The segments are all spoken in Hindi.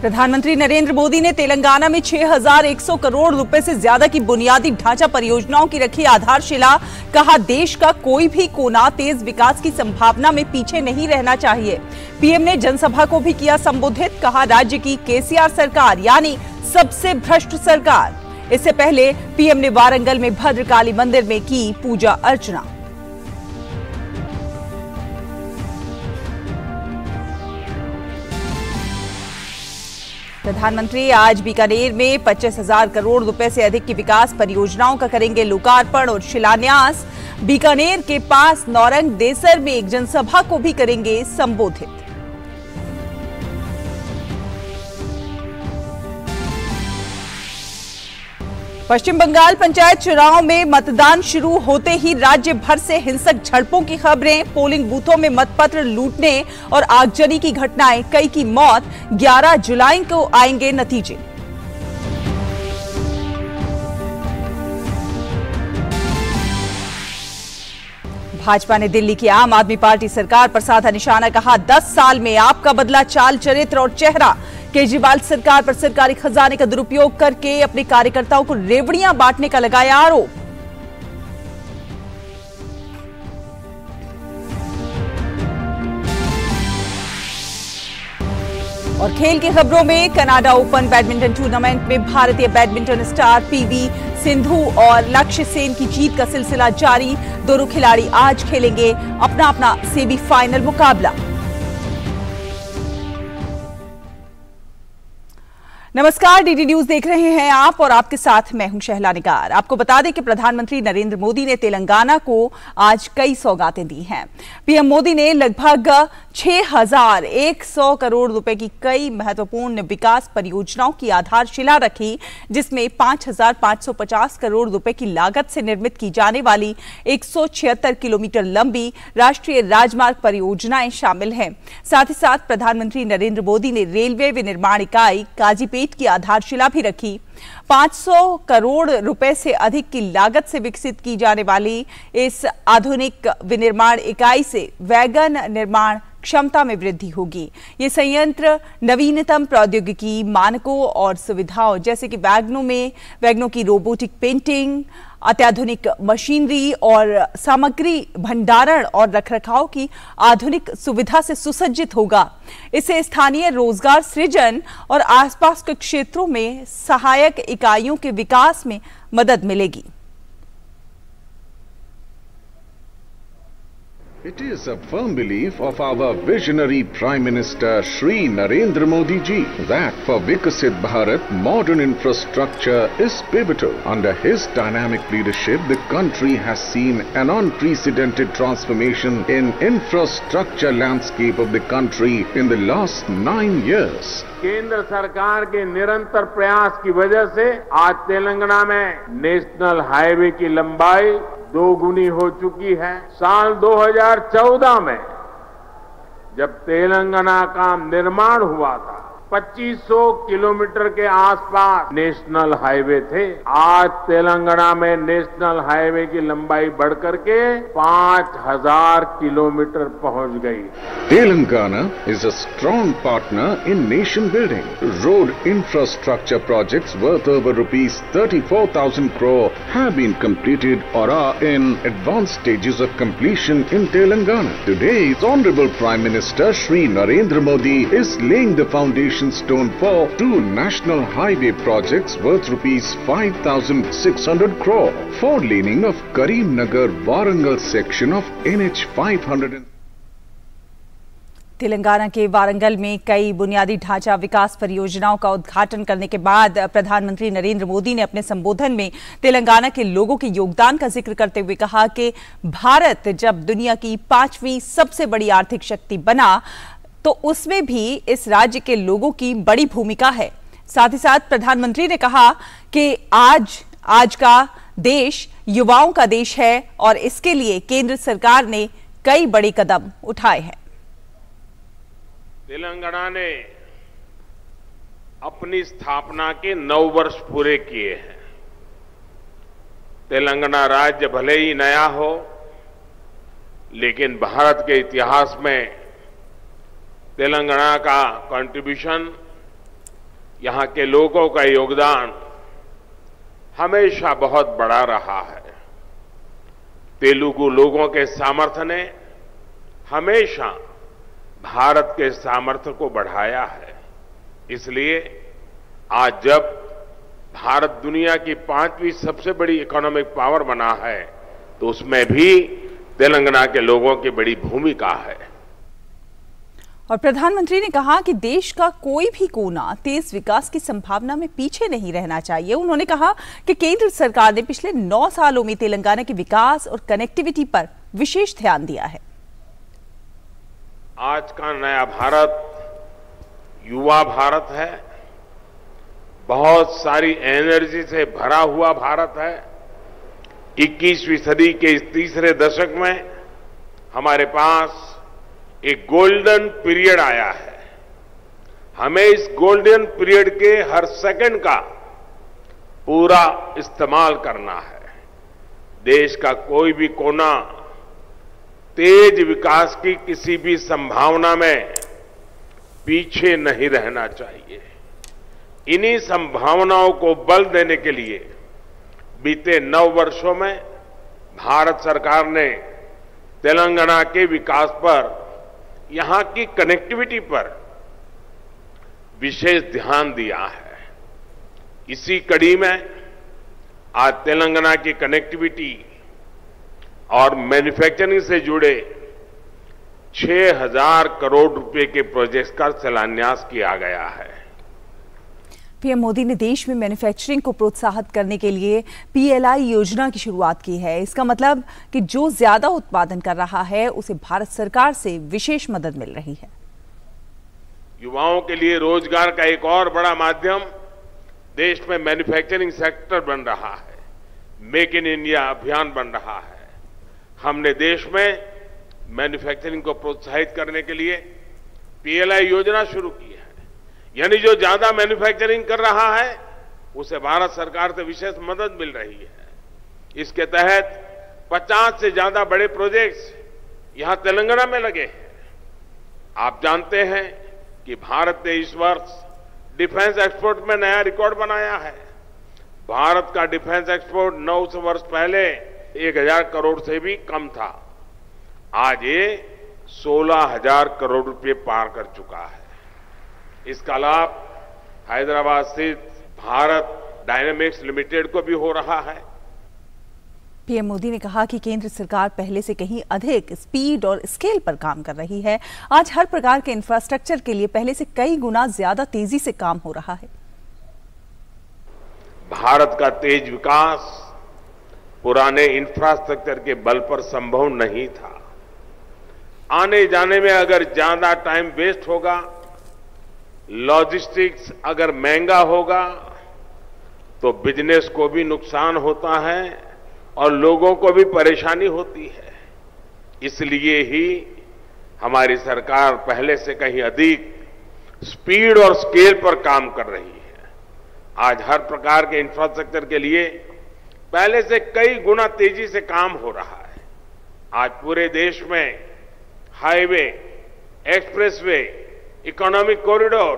प्रधानमंत्री नरेंद्र मोदी ने तेलंगाना में 6,100 करोड़ रुपए से ज्यादा की बुनियादी ढांचा परियोजनाओं की रखी आधारशिला। कहा, देश का कोई भी कोना तेज विकास की संभावना में पीछे नहीं रहना चाहिए। पीएम ने जनसभा को भी किया संबोधित। कहा, राज्य की केसीआर सरकार यानी सबसे भ्रष्ट सरकार। इससे पहले पीएम ने वारंगल में भद्रकाली मंदिर में की पूजा अर्चना। प्रधानमंत्री आज बीकानेर में 25,000 करोड़ रुपए से अधिक की विकास परियोजनाओं का करेंगे लोकार्पण और शिलान्यास। बीकानेर के पास नौरंग देसर में एक जनसभा को भी करेंगे संबोधित। पश्चिम बंगाल पंचायत चुनाव में मतदान शुरू होते ही राज्य भर से हिंसक झड़पों की खबरें। पोलिंग बूथों में मतपत्र लूटने और आगजनी की घटनाएं, कई की मौत। 11 जुलाई को आएंगे नतीजे। भाजपा ने दिल्ली की आम आदमी पार्टी सरकार पर साधा निशाना। कहा, 10 साल में आपका बदला चाल, चरित्र और चेहरा। केजरीवाल सरकार पर सरकारी खजाने का दुरुपयोग करके अपने कार्यकर्ताओं को रेवड़ियां बांटने का लगाया आरोप। और खेल की खबरों में कनाडा ओपन बैडमिंटन टूर्नामेंट में भारतीय बैडमिंटन स्टार पीवी सिंधु और लक्ष्य सेन की जीत का सिलसिला जारी। दोनों खिलाड़ी आज खेलेंगे अपना अपना सेमीफाइनल मुकाबला। नमस्कार, डीडी न्यूज देख रहे हैं आप और आपके साथ मैं हूं शहला निगार। आपको बता दें कि प्रधानमंत्री नरेंद्र मोदी ने तेलंगाना को आज कई सौगातें दी हैं। पीएम मोदी ने लगभग 6,100 करोड़ रुपए की कई महत्वपूर्ण विकास परियोजनाओं की आधारशिला रखी, जिसमें 5,550 करोड़ रुपए की लागत से निर्मित की जाने वाली 176 किलोमीटर लंबी राष्ट्रीय राजमार्ग परियोजनाएं शामिल हैं। साथ ही साथ प्रधानमंत्री नरेंद्र मोदी ने रेलवे विनिर्माण इकाई काजीपेट की आधारशिला भी रखी। 500 करोड़ रुपए से अधिक की लागत से विकसित की जाने वाली इस आधुनिक विनिर्माण इकाई से वैगन निर्माण क्षमता में वृद्धि होगी। ये संयंत्र नवीनतम प्रौद्योगिकी, मानकों और सुविधाओं जैसे कि वैगनों की रोबोटिक पेंटिंग, अत्याधुनिक मशीनरी और सामग्री भंडारण और रखरखाव की आधुनिक सुविधा से सुसज्जित होगा। इससे स्थानीय रोजगार सृजन और आसपास के क्षेत्रों में सहायक इकाइयों के विकास में मदद मिलेगी। It is a firm belief of our visionary Prime Minister Shri Narendra Modi ji that for Viksit Bharat, modern infrastructure is pivotal. Under his dynamic leadership, the country has seen an unprecedented transformation in infrastructure landscape of the country in the last 9 years. केंद्र सरकार के निरंतर प्रयास की वजह से आज तेलंगाना में नेशनल हाईवे की लंबाई 2 गुनी हो चुकी है। साल 2014 में जब तेलंगाना का निर्माण हुआ था, 2500 किलोमीटर के आसपास नेशनल हाईवे थे। आज तेलंगाना में नेशनल हाईवे की लंबाई बढ़कर के 5,000 किलोमीटर पहुंच गई। Telangana is a strong partner in nation building. Road infrastructure projects worth over rupees 34,000 crore have been completed or are in advanced stages of completion in Telangana. Today's Honorable Prime Minister Shri Narendra Modi is laying the foundation stone for 2 national highway projects worth rupees 5,600 crore. 4-laning of Karimnagar Warangal section of NH 500. Telangana के वारंगल में कई बुनियादी ढांचा विकास परियोजनाओं का उद्घाटन करने के बाद प्रधानमंत्री नरेंद्र मोदी ने अपने संबोधन में तेलंगाना के लोगों के योगदान का जिक्र करते हुए कहा कि भारत जब दुनिया की 5वीं सबसे बड़ी आर्थिक शक्ति बना तो उसमें भी इस राज्य के लोगों की बड़ी भूमिका है। साथ ही साथ प्रधानमंत्री ने कहा कि आज का देश युवाओं का देश है और इसके लिए केंद्र सरकार ने कई बड़े कदम उठाए हैं। तेलंगाना ने अपनी स्थापना के 9 वर्ष पूरे किए हैं। तेलंगाना राज्य भले ही नया हो, लेकिन भारत के इतिहास में तेलंगाना का कंट्रीब्यूशन यहाँ के लोगों का योगदान हमेशा बहुत बड़ा रहा है। तेलुगु लोगों के सामर्थ्य ने हमेशा भारत के सामर्थ्य को बढ़ाया है। इसलिए आज जब भारत दुनिया की 5वीं सबसे बड़ी इकोनॉमिक पावर बना है, तो उसमें भी तेलंगाना के लोगों की बड़ी भूमिका है। और प्रधानमंत्री ने कहा कि देश का कोई भी कोना तेज विकास की संभावना में पीछे नहीं रहना चाहिए। उन्होंने कहा कि केंद्र सरकार ने पिछले 9 सालों में तेलंगाना के विकास और कनेक्टिविटी पर विशेष ध्यान दिया है। आज का नया भारत युवा भारत है, बहुत सारी एनर्जी से भरा हुआ भारत है। 21वीं सदी के इस तीसरे दशक में हमारे पास एक गोल्डन पीरियड आया है। हमें इस गोल्डन पीरियड के हर सेकंड का पूरा इस्तेमाल करना है। देश का कोई भी कोना तेज विकास की किसी भी संभावना में पीछे नहीं रहना चाहिए। इन्हीं संभावनाओं को बल देने के लिए बीते 9 वर्षों में भारत सरकार ने तेलंगाना के विकास पर, यहां की कनेक्टिविटी पर विशेष ध्यान दिया है। इसी कड़ी में आज तेलंगाना की कनेक्टिविटी और मैन्युफैक्चरिंग से जुड़े 6,000 करोड़ रुपए के प्रोजेक्ट्स का शिलान्यास किया गया है। पीएम मोदी ने देश में मैन्युफैक्चरिंग को प्रोत्साहित करने के लिए पीएलआई योजना की शुरुआत की है। इसका मतलब कि जो ज्यादा उत्पादन कर रहा है उसे भारत सरकार से विशेष मदद मिल रही है। युवाओं के लिए रोजगार का एक और बड़ा माध्यम देश में मैन्युफैक्चरिंग सेक्टर बन रहा है। मेक इन इंडिया अभियान बन रहा है। हमने देश में मैन्युफैक्चरिंग को प्रोत्साहित करने के लिए पीएलआई योजना शुरू की है। यानी जो ज्यादा मैन्युफैक्चरिंग कर रहा है उसे भारत सरकार से विशेष मदद मिल रही है। इसके तहत 50 से ज्यादा बड़े प्रोजेक्ट्स यहां तेलंगाना में लगे हैं। आप जानते हैं कि भारत ने इस वर्ष डिफेंस एक्सपोर्ट में नया रिकॉर्ड बनाया है। भारत का डिफेंस एक्सपोर्ट 9 वर्ष पहले 1,000 करोड़ से भी कम था। आज ये 16,000 करोड़ रुपए पार कर चुका है। इसका लाभ हैदराबाद स्थित भारत डायनेमिक्स लिमिटेड को भी हो रहा है। पीएम मोदी ने कहा कि केंद्र सरकार पहले से कहीं अधिक स्पीड और स्केल पर काम कर रही है। आज हर प्रकार के इंफ्रास्ट्रक्चर के लिए पहले से कई गुना ज्यादा तेजी से काम हो रहा है। भारत का तेज विकास पुराने इंफ्रास्ट्रक्चर के बल पर संभव नहीं था। आने जाने में अगर ज्यादा टाइम वेस्ट होगा, लॉजिस्टिक्स अगर महंगा होगा, तो बिजनेस को भी नुकसान होता है और लोगों को भी परेशानी होती है। इसलिए ही हमारी सरकार पहले से कहीं अधिक स्पीड और स्केल पर काम कर रही है। आज हर प्रकार के इंफ्रास्ट्रक्चर के लिए पहले से कई गुना तेजी से काम हो रहा है। आज पूरे देश में highway, expressway, economic corridor,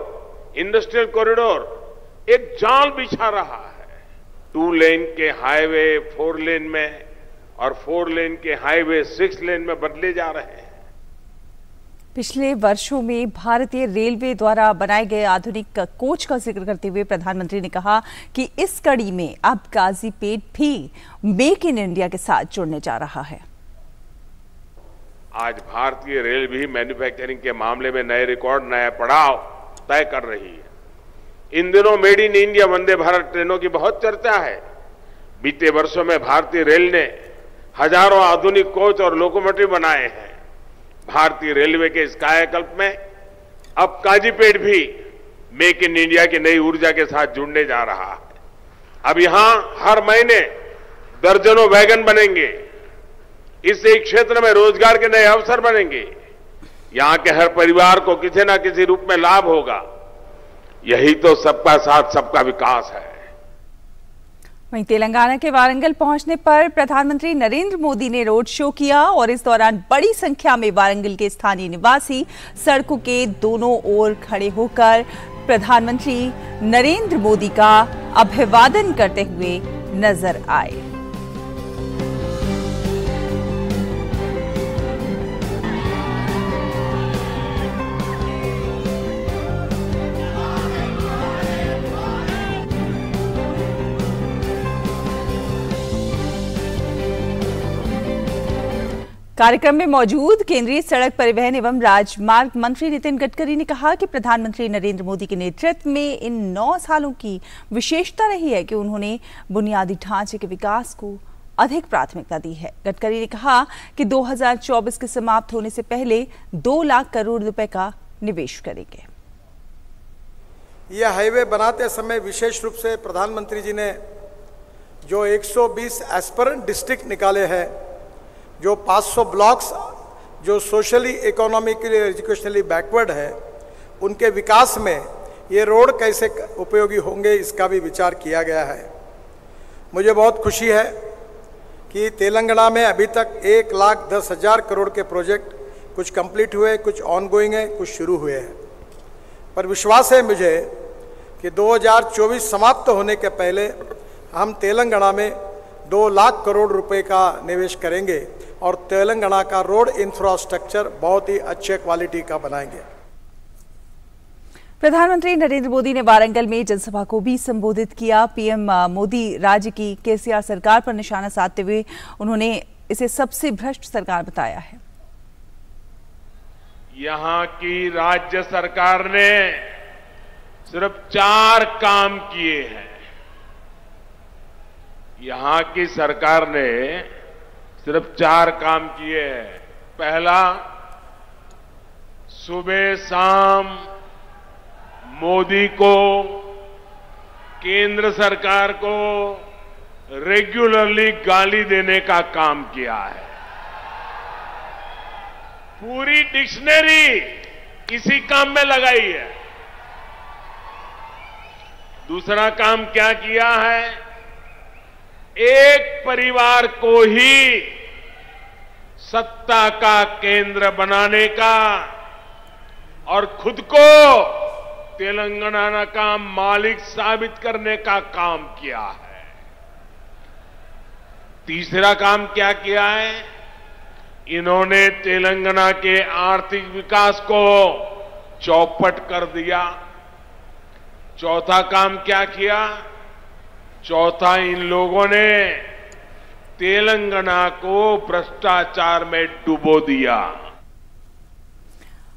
industrial corridor एक जाल बिछा रहा है। 2 लेन के हाईवे 4 लेन में और 4 लेन के हाईवे 6 लेन में बदले जा रहे हैं। पिछले वर्षों में भारतीय रेलवे द्वारा बनाए गए आधुनिक कोच का जिक्र करते हुए प्रधानमंत्री ने कहा कि इस कड़ी में अब काजीपेट भी मेक इन इंडिया के साथ जुड़ने जा रहा है। आज भारतीय रेल भी मैन्युफैक्चरिंग के मामले में नए रिकॉर्ड, नया पड़ाव तय कर रही है। इन दिनों made in India Vande Bharat ट्रेनों की बहुत चर्चा है। बीते वर्षों में भारतीय रेल ने हजारों आधुनिक कोच और लोकोमोटिव बनाए हैं। भारतीय रेलवे के इस कायाकल्प में अब काजीपेट भी मेक इन इंडिया की नई ऊर्जा के साथ जुड़ने जा रहा है। अब यहां हर महीने दर्जनों वैगन बनेंगे। इससे क्षेत्र में रोजगार के नए अवसर बनेंगे। यहां के हर परिवार को किसी न किसी रूप में लाभ होगा। यही तो सबका साथ सबका विकास है। वहीं तेलंगाना के वारंगल पहुंचने पर प्रधानमंत्री नरेंद्र मोदी ने रोड शो किया और इस दौरान बड़ी संख्या में वारंगल के स्थानीय निवासी सड़कों के दोनों ओर खड़े होकर प्रधानमंत्री नरेंद्र मोदी का अभिवादन करते हुए नजर आए। कार्यक्रम में मौजूद केंद्रीय सड़क परिवहन एवं राजमार्ग मंत्री नितिन गडकरी ने कहा कि प्रधानमंत्री नरेंद्र मोदी के नेतृत्व में इन 9 सालों की विशेषता रही है कि उन्होंने बुनियादी ढांचे के विकास को अधिक प्राथमिकता दी है। गडकरी ने कहा कि 2024 के समाप्त होने से पहले 2 लाख करोड़ रुपए का निवेश करेंगे। यह हाईवे बनाते समय विशेष रूप से प्रधानमंत्री जी ने जो 120 एस्पिरेंट डिस्ट्रिक्ट निकाले हैं, जो 500 ब्लॉक्स जो सोशली इकोनॉमिकली एजुकेशनली बैकवर्ड है, उनके विकास में ये रोड कैसे उपयोगी होंगे इसका भी विचार किया गया है। मुझे बहुत खुशी है कि तेलंगाना में अभी तक 1,10,000 करोड़ के प्रोजेक्ट कुछ कंप्लीट हुए, कुछ ऑनगोइंग है, कुछ शुरू हुए हैं। पर विश्वास है मुझे कि 2024 समाप्त होने के पहले हम तेलंगाना में 2 लाख करोड़ रुपए का निवेश करेंगे और तेलंगाना का रोड इंफ्रास्ट्रक्चर बहुत ही अच्छे क्वालिटी का बनाएंगे। प्रधानमंत्री नरेंद्र मोदी ने वारंगल में जनसभा को भी संबोधित किया। पीएम मोदी राज्य की केसीआर सरकार पर निशाना साधते हुए उन्होंने इसे सबसे भ्रष्ट सरकार बताया है। यहाँ की राज्य सरकार ने सिर्फ 4 काम किए हैं। यहाँ की सरकार ने सिर्फ 4 काम किए हैं। पहला, सुबह शाम मोदी को, केंद्र सरकार को रेगुलरली गाली देने का काम किया है। पूरी डिक्शनरी इसी काम में लगाई है। दूसरा काम क्या किया है? एक परिवार को ही सत्ता का केंद्र बनाने का और खुद को तेलंगाना का मालिक साबित करने का काम किया है। तीसरा काम क्या किया है? इन्होंने तेलंगाना के आर्थिक विकास को चौपट कर दिया। चौथा काम क्या किया? चौथा, इन लोगों ने तेलंगाना को भ्रष्टाचार में डुबो दिया।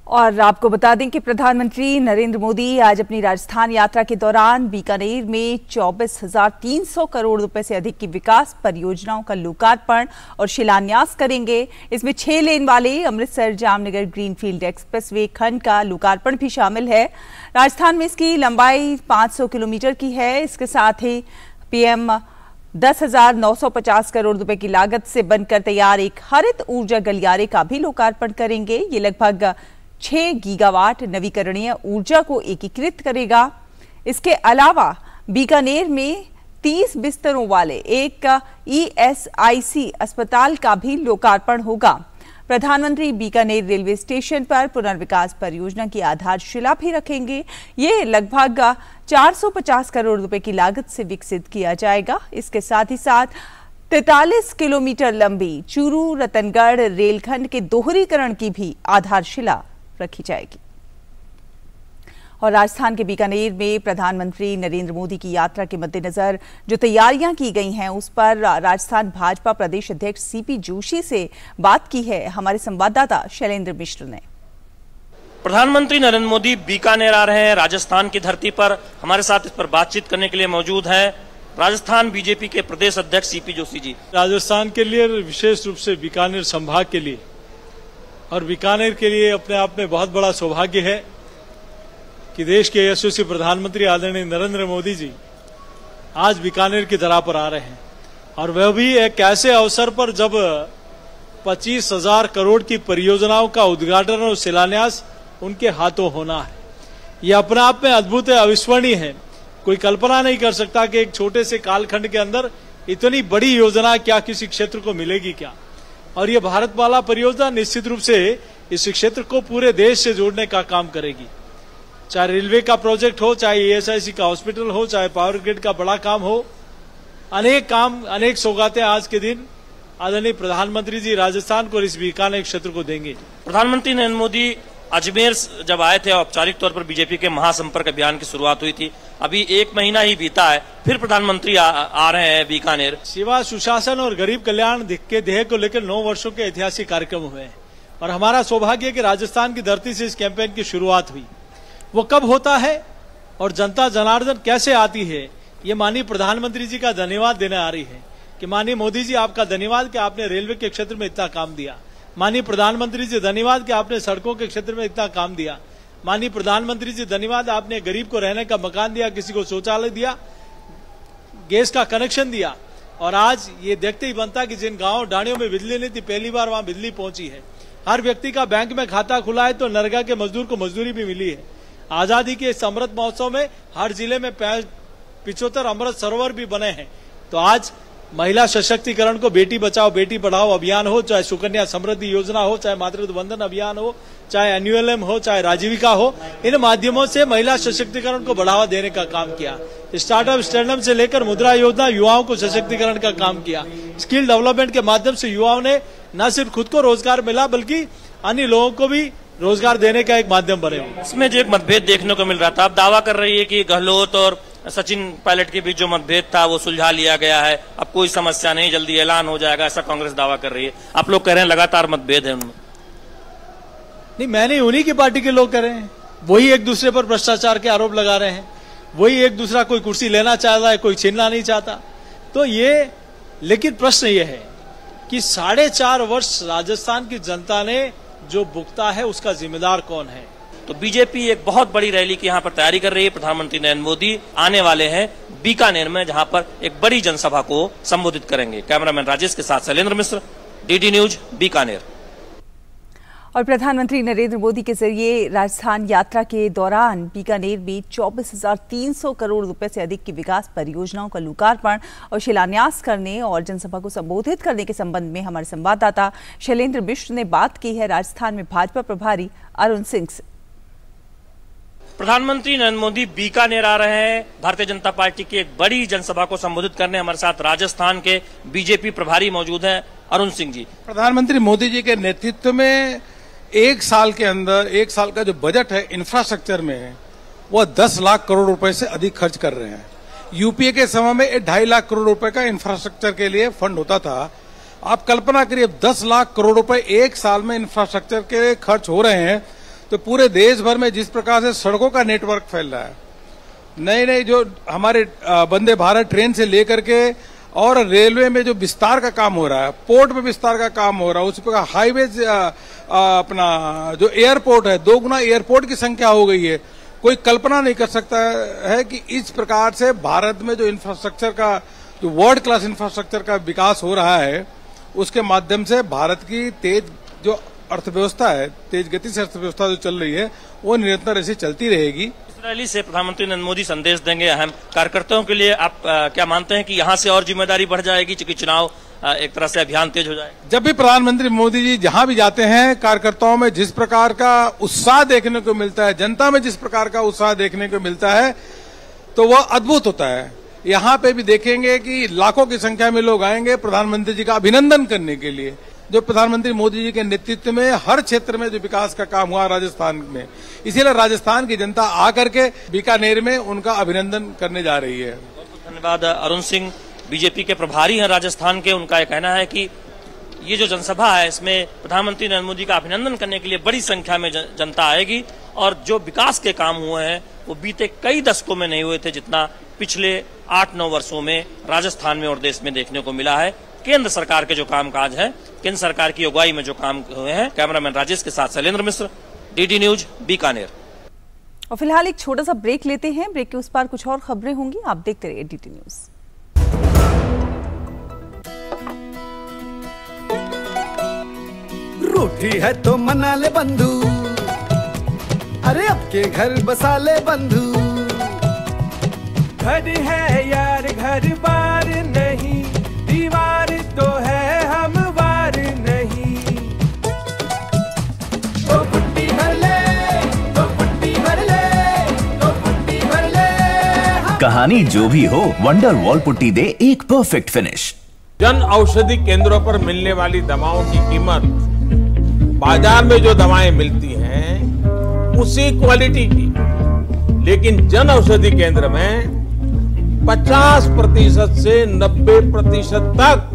और आपको बता दें कि प्रधानमंत्री नरेंद्र मोदी आज अपनी राजस्थान यात्रा के दौरान बीकानेर में 24,300 करोड़ रुपए से अधिक की विकास परियोजनाओं का लोकार्पण और शिलान्यास करेंगे। इसमें 6 लेन वाले अमृतसर जामनगर ग्रीनफील्ड एक्सप्रेसवे खंड का लोकार्पण भी शामिल है। राजस्थान में इसकी लंबाई 500 किलोमीटर की है। इसके साथ ही पीएम 10,950 करोड़ रुपए की लागत से बनकर तैयार एक हरित ऊर्जा गलियारे का भी लोकार्पण करेंगे। ये लगभग 6 गीगावाट नवीकरणीय ऊर्जा को एकीकृत करेगा। इसके अलावा बीकानेर में 30 बिस्तरों वाले एक ESIC अस्पताल का भी लोकार्पण होगा। प्रधानमंत्री बीकानेर रेलवे स्टेशन पर पुनर्विकास परियोजना की आधारशिला भी रखेंगे। ये लगभग 450 करोड़ रुपए की लागत से विकसित किया जाएगा। इसके साथ ही साथ 43 किलोमीटर लंबी चूरू रतनगढ़ रेलखंड के दोहरीकरण की भी आधारशिला रखी जाएगी। और राजस्थान के बीकानेर में प्रधानमंत्री नरेंद्र मोदी की यात्रा के मद्देनजर जो तैयारियां की गई हैं, उस पर राजस्थान भाजपा प्रदेश अध्यक्ष सीपी जोशी से बात की है हमारे संवाददाता शैलेंद्र मिश्र ने। प्रधानमंत्री नरेंद्र मोदी बीकानेर आ रहे हैं, राजस्थान की धरती पर। हमारे साथ इस पर बातचीत करने के लिए मौजूद है राजस्थान बीजेपी के प्रदेश अध्यक्ष सीपी जोशी जी। राजस्थान के लिए, विशेष रूप से बीकानेर संभाग के लिए और बीकानेर के लिए अपने आप में बहुत बड़ा सौभाग्य है कि देश के यशस्वी प्रधानमंत्री आदरणीय नरेंद्र मोदी जी आज बीकानेर की धरा पर आ रहे हैं, और वह भी एक ऐसे अवसर पर जब 25,000 करोड़ की परियोजनाओं का उद्घाटन और शिलान्यास उनके हाथों होना है। यह अपने आप में अद्भुत है, अविस्मरणीय है। कोई कल्पना नहीं कर सकता कि एक छोटे से कालखंड के अंदर इतनी बड़ी योजना क्या किसी क्षेत्र को मिलेगी क्या। और ये भारतमाला परियोजना निश्चित रूप से इस क्षेत्र को पूरे देश से जोड़ने का काम करेगी। चाहे रेलवे का प्रोजेक्ट हो, चाहे ESIC का हॉस्पिटल हो, चाहे पावर ग्रिड का बड़ा काम हो, अनेक काम, अनेक सौगातें आज के दिन आदरणीय प्रधानमंत्री जी राजस्थान को और इस बीकानेर क्षेत्र को देंगे। प्रधानमंत्री नरेंद्र मोदी अजमेर जब आए थे, औपचारिक तौर पर बीजेपी के महासंपर्क अभियान की शुरुआत हुई थी। अभी 1 महीना ही बीता है, फिर प्रधानमंत्री आ रहे हैं बीकानेर। सेवा, सुशासन और गरीब कल्याण के ध्येय को लेकर 9 वर्षों के ऐतिहासिक कार्यक्रम हुए हैं और हमारा सौभाग्य है कि राजस्थान की धरती से इस कैंपेन की शुरुआत हुई। वो कब होता है और जनता जनार्दन कैसे आती है, ये माननीय प्रधानमंत्री जी का धन्यवाद देने आ रही है कि माननीय मोदी जी आपका धन्यवाद कि आपने रेलवे के क्षेत्र में इतना काम दिया। माननीय प्रधानमंत्री जी धन्यवाद कि आपने सड़कों के क्षेत्र में इतना काम दिया। माननीय प्रधानमंत्री जी धन्यवाद आपने गरीब को रहने का मकान दिया, किसी को शौचालय दिया, गैस का कनेक्शन दिया। और आज ये देखते ही बनता कि जिन गांव डाणियों में बिजली नहीं थी, पहली बार वहां बिजली पहुंची है। हर व्यक्ति का बैंक में खाता खुला है तो नरेगा के मजदूर को मजदूरी भी मिली है। आजादी के इस अमृत महोत्सव में हर जिले में 75 अमृत सरोवर भी बने हैं। तो आज महिला सशक्तिकरण को बेटी बचाओ बेटी पढ़ाओ अभियान हो, चाहे सुकन्या समृद्धि योजना हो, चाहे मातृत्व वंदन अभियान हो, चाहे NULM हो, चाहे राजीविका हो, इन माध्यमों से महिला सशक्तिकरण को बढ़ावा देने का काम किया। स्टार्टअप स्टैंडअप से लेकर मुद्रा योजना, युवाओं को सशक्तिकरण का काम किया। स्किल डेवलपमेंट के माध्यम से युवाओं ने न सिर्फ खुद को रोजगार मिला बल्कि अन्य लोगों को भी रोजगार देने का एक माध्यम बने। इसमें जो एक मतभेद देखने को मिल रहा था, अब दावा कर रही है कि गहलोत और सचिन पायलट के बीच जो मतभेद था वो सुलझा लिया गया है, अब कोई समस्या नहीं, जल्दी ऐलान हो जाएगा, ऐसा कांग्रेस दावा कर रही है। आप लोग कह रहे हैं लगातार मतभेद है उनमें। नहीं, मैंने उन्हीं की पार्टी के लोग कह रहे हैं, वही एक दूसरे पर भ्रष्टाचार के आरोप लगा रहे हैं, वही एक दूसरा कोई कुर्सी लेना चाहता है, कोई छीनना नहीं चाहता। तो ये, लेकिन प्रश्न ये है कि 4.5 वर्ष राजस्थान की जनता ने जो भुगता है उसका जिम्मेदार कौन है। तो बीजेपी एक बहुत बड़ी रैली की यहाँ पर तैयारी कर रही है। प्रधानमंत्री नरेंद्र मोदी आने वाले हैं बीकानेर में, जहां पर एक बड़ी जनसभा को संबोधित करेंगे। कैमरामैन राजेश के साथ शैलेंद्र मिश्र, DD न्यूज, बीकानेर। और प्रधानमंत्री नरेंद्र मोदी के जरिए राजस्थान यात्रा के दौरान बीकानेर में 24,300 करोड़ रुपए से अधिक की विकास परियोजनाओं का लोकार्पण और शिलान्यास करने और जनसभा को संबोधित करने के संबंध में हमारे संवाददाता शैलेंद्र मिश्र ने बात की है राजस्थान में भाजपा प्रभारी अरुण सिंह से। प्रधानमंत्री नरेंद्र मोदी बीकानेर आ रहे हैं भारतीय जनता पार्टी की एक बड़ी जनसभा को संबोधित करने। हमारे साथ राजस्थान के बीजेपी प्रभारी मौजूद हैं, अरुण सिंह जी। प्रधानमंत्री मोदी जी के नेतृत्व में 1 साल के अंदर 1 साल का जो बजट है इंफ्रास्ट्रक्चर में है वो 10 लाख करोड़ रुपए से अधिक खर्च कर रहे हैं। यूपीए के समय में 2.5 लाख करोड़ रुपए का इंफ्रास्ट्रक्चर के लिए फंड होता था। आप कल्पना करिए 10 लाख करोड़ रुपए 1 साल में इंफ्रास्ट्रक्चर के खर्च हो रहे हैं। तो पूरे देश भर में जिस प्रकार से सड़कों का नेटवर्क फैल रहा है, नए जो हमारे वंदे भारत ट्रेन से लेकर के और रेलवे में जो विस्तार का काम हो रहा है, पोर्ट में विस्तार का काम हो रहा है, उसी प्रकार हाईवे अपना जो एयरपोर्ट है 2 गुना एयरपोर्ट की संख्या हो गई है। कोई कल्पना नहीं कर सकता है कि इस प्रकार से भारत में जो इंफ्रास्ट्रक्चर का, जो वर्ल्ड क्लास इंफ्रास्ट्रक्चर का विकास हो रहा है, उसके माध्यम से भारत की तेज जो अर्थव्यवस्था है, तेज गति से अर्थव्यवस्था जो चल रही है, वो निरंतर ऐसी चलती रहेगी। इस रैली से प्रधानमंत्री नरेंद्र मोदी संदेश देंगे अहम कार्यकर्ताओं के लिए। आप क्या मानते हैं कि यहाँ से और जिम्मेदारी बढ़ जाएगी क्योंकि चुनाव एक तरह से अभियान तेज हो जाएगा? जब भी प्रधानमंत्री मोदी जी जहां भी जाते हैं, कार्यकर्ताओं में जिस प्रकार का उत्साह देखने को मिलता है, जनता में जिस प्रकार का उत्साह देखने को मिलता है, तो वह अद्भुत होता है। यहाँ पे भी देखेंगे कि लाखों की संख्या में लोग आएंगे प्रधानमंत्री जी का अभिनंदन करने के लिए। जो प्रधानमंत्री मोदी जी के नेतृत्व में हर क्षेत्र में जो विकास का काम हुआ राजस्थान में, इसीलिए राजस्थान की जनता आकर के बीकानेर में उनका अभिनंदन करने जा रही है। बहुत धन्यवाद। अरुण सिंह बीजेपी के प्रभारी हैं राजस्थान के। उनका यह कहना है कि ये जो जनसभा है इसमें प्रधानमंत्री नरेंद्र मोदी का अभिनंदन करने के लिए बड़ी संख्या में जनता आएगी और जो विकास के काम हुए हैं वो बीते कई दशकों में नहीं हुए थे जितना पिछले 8-9 वर्षों में राजस्थान में और देश में देखने को मिला है। केंद्र सरकार के जो कामकाज है, केंद्र सरकार की अगुवाई में जो काम हुए हैं। कैमरामैन राजेश के साथ शैलेंद्र मिश्र, DD न्यूज, बीकानेर। और फिलहाल एक छोटा सा ब्रेक लेते हैं। ब्रेक के उस पार कुछ और खबरें होंगी, आप देखते रहिए DD न्यूज। रूठी है तो मना ले बंधु, अरे अब के घर बसा ले बंधु। घर है यार घर बार नहीं, दीवार तो है हम वार नहीं। तो पुट्टी भर ले, तो पुट्टी भर ले, कहानी जो भी हो, वंडर वॉल पुट्टी दे एक परफेक्ट फिनिश। जन औषधि केंद्रों पर मिलने वाली दवाओं की कीमत बाजार में जो दवाएं मिलती हैं उसी क्वालिटी की, लेकिन जन औषधि केंद्र में 50% से 90% तक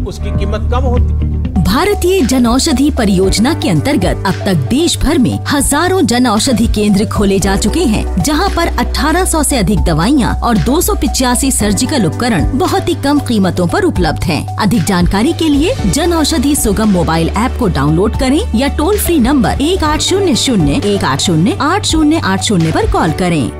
उसकी कीमत कम होती है। भारतीय जन औषधि परियोजना के अंतर्गत अब तक देश भर में हजारों जन औषधि केंद्र खोले जा चुके हैं, जहां पर 1800 से अधिक दवाइयां और 285 सर्जिकल उपकरण बहुत ही कम कीमतों पर उपलब्ध हैं। अधिक जानकारी के लिए जन औषधि सुगम मोबाइल ऐप को डाउनलोड करें या टोल फ्री नंबर 1800-180-8080 पर कॉल करें।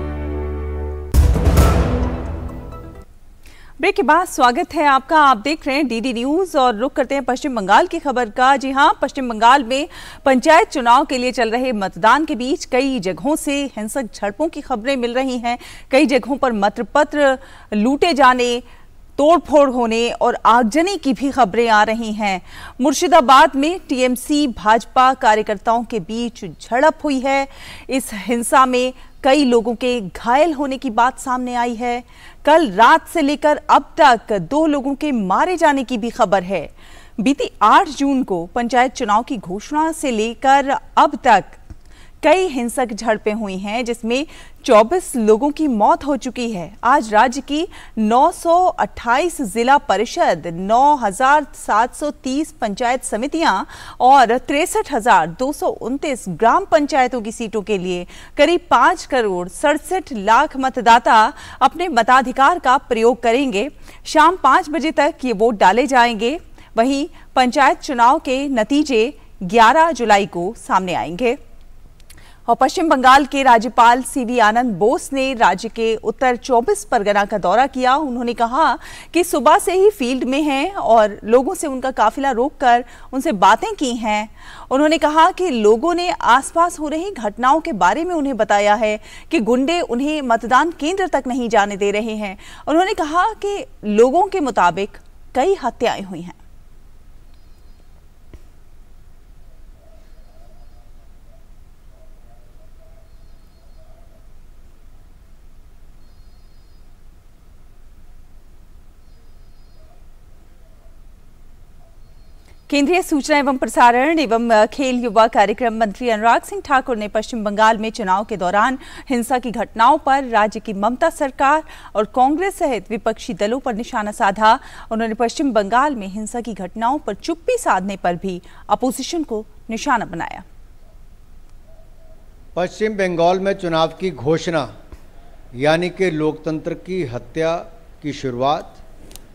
ब्रेक के बाद स्वागत है आपका। आप देख रहे हैं डीडी न्यूज और रुक करते हैं पश्चिम बंगाल की खबर का। जी हां, पश्चिम बंगाल में पंचायत चुनाव के लिए चल रहे मतदान के बीच कई जगहों से हिंसक झड़पों की खबरें मिल रही हैं। कई जगहों पर मतपत्र लूटे जाने, तोड़फोड़ होने और आगजनी की भी खबरें आ रही हैं। मुर्शिदाबाद में टीएमसी भाजपा कार्यकर्ताओं के बीच झड़प हुई है। इस हिंसा में कई लोगों के घायल होने की बात सामने आई है। कल रात से लेकर अब तक 2 लोगों के मारे जाने की भी खबर है। बीती 8 जून को पंचायत चुनाव की घोषणा से लेकर अब तक कई हिंसक झड़पें हुई हैं, जिसमें 24 लोगों की मौत हो चुकी है। आज राज्य की 928 जिला परिषद, 9730 पंचायत समितियां और 63,229 ग्राम पंचायतों की सीटों के लिए करीब 5 करोड़ 67 लाख मतदाता अपने मताधिकार का प्रयोग करेंगे। शाम 5 बजे तक ये वोट डाले जाएंगे। वहीं पंचायत चुनाव के नतीजे 11 जुलाई को सामने आएंगे। और पश्चिम बंगाल के राज्यपाल सीवी आनंद बोस ने राज्य के उत्तर 24 परगना का दौरा किया। उन्होंने कहा कि सुबह से ही फील्ड में हैं और लोगों से उनका काफिला रोककर उनसे बातें की हैं। उन्होंने कहा कि लोगों ने आसपास हो रही घटनाओं के बारे में उन्हें बताया है कि गुंडे उन्हें मतदान केंद्र तक नहीं जाने दे रहे हैं। उन्होंने कहा कि लोगों के मुताबिक कई हत्याएं हुई हैं। केंद्रीय सूचना एवं प्रसारण एवं खेल युवा कार्यक्रम मंत्री अनुराग सिंह ठाकुर ने पश्चिम बंगाल में चुनाव के दौरान हिंसा की घटनाओं पर राज्य की ममता सरकार और कांग्रेस सहित विपक्षी दलों पर निशाना साधा। उन्होंने पश्चिम बंगाल में हिंसा की घटनाओं पर चुप्पी साधने पर भी अपोजिशन को निशाना बनाया। पश्चिम बंगाल में चुनाव की घोषणा यानी कि लोकतंत्र की हत्या की शुरुआत,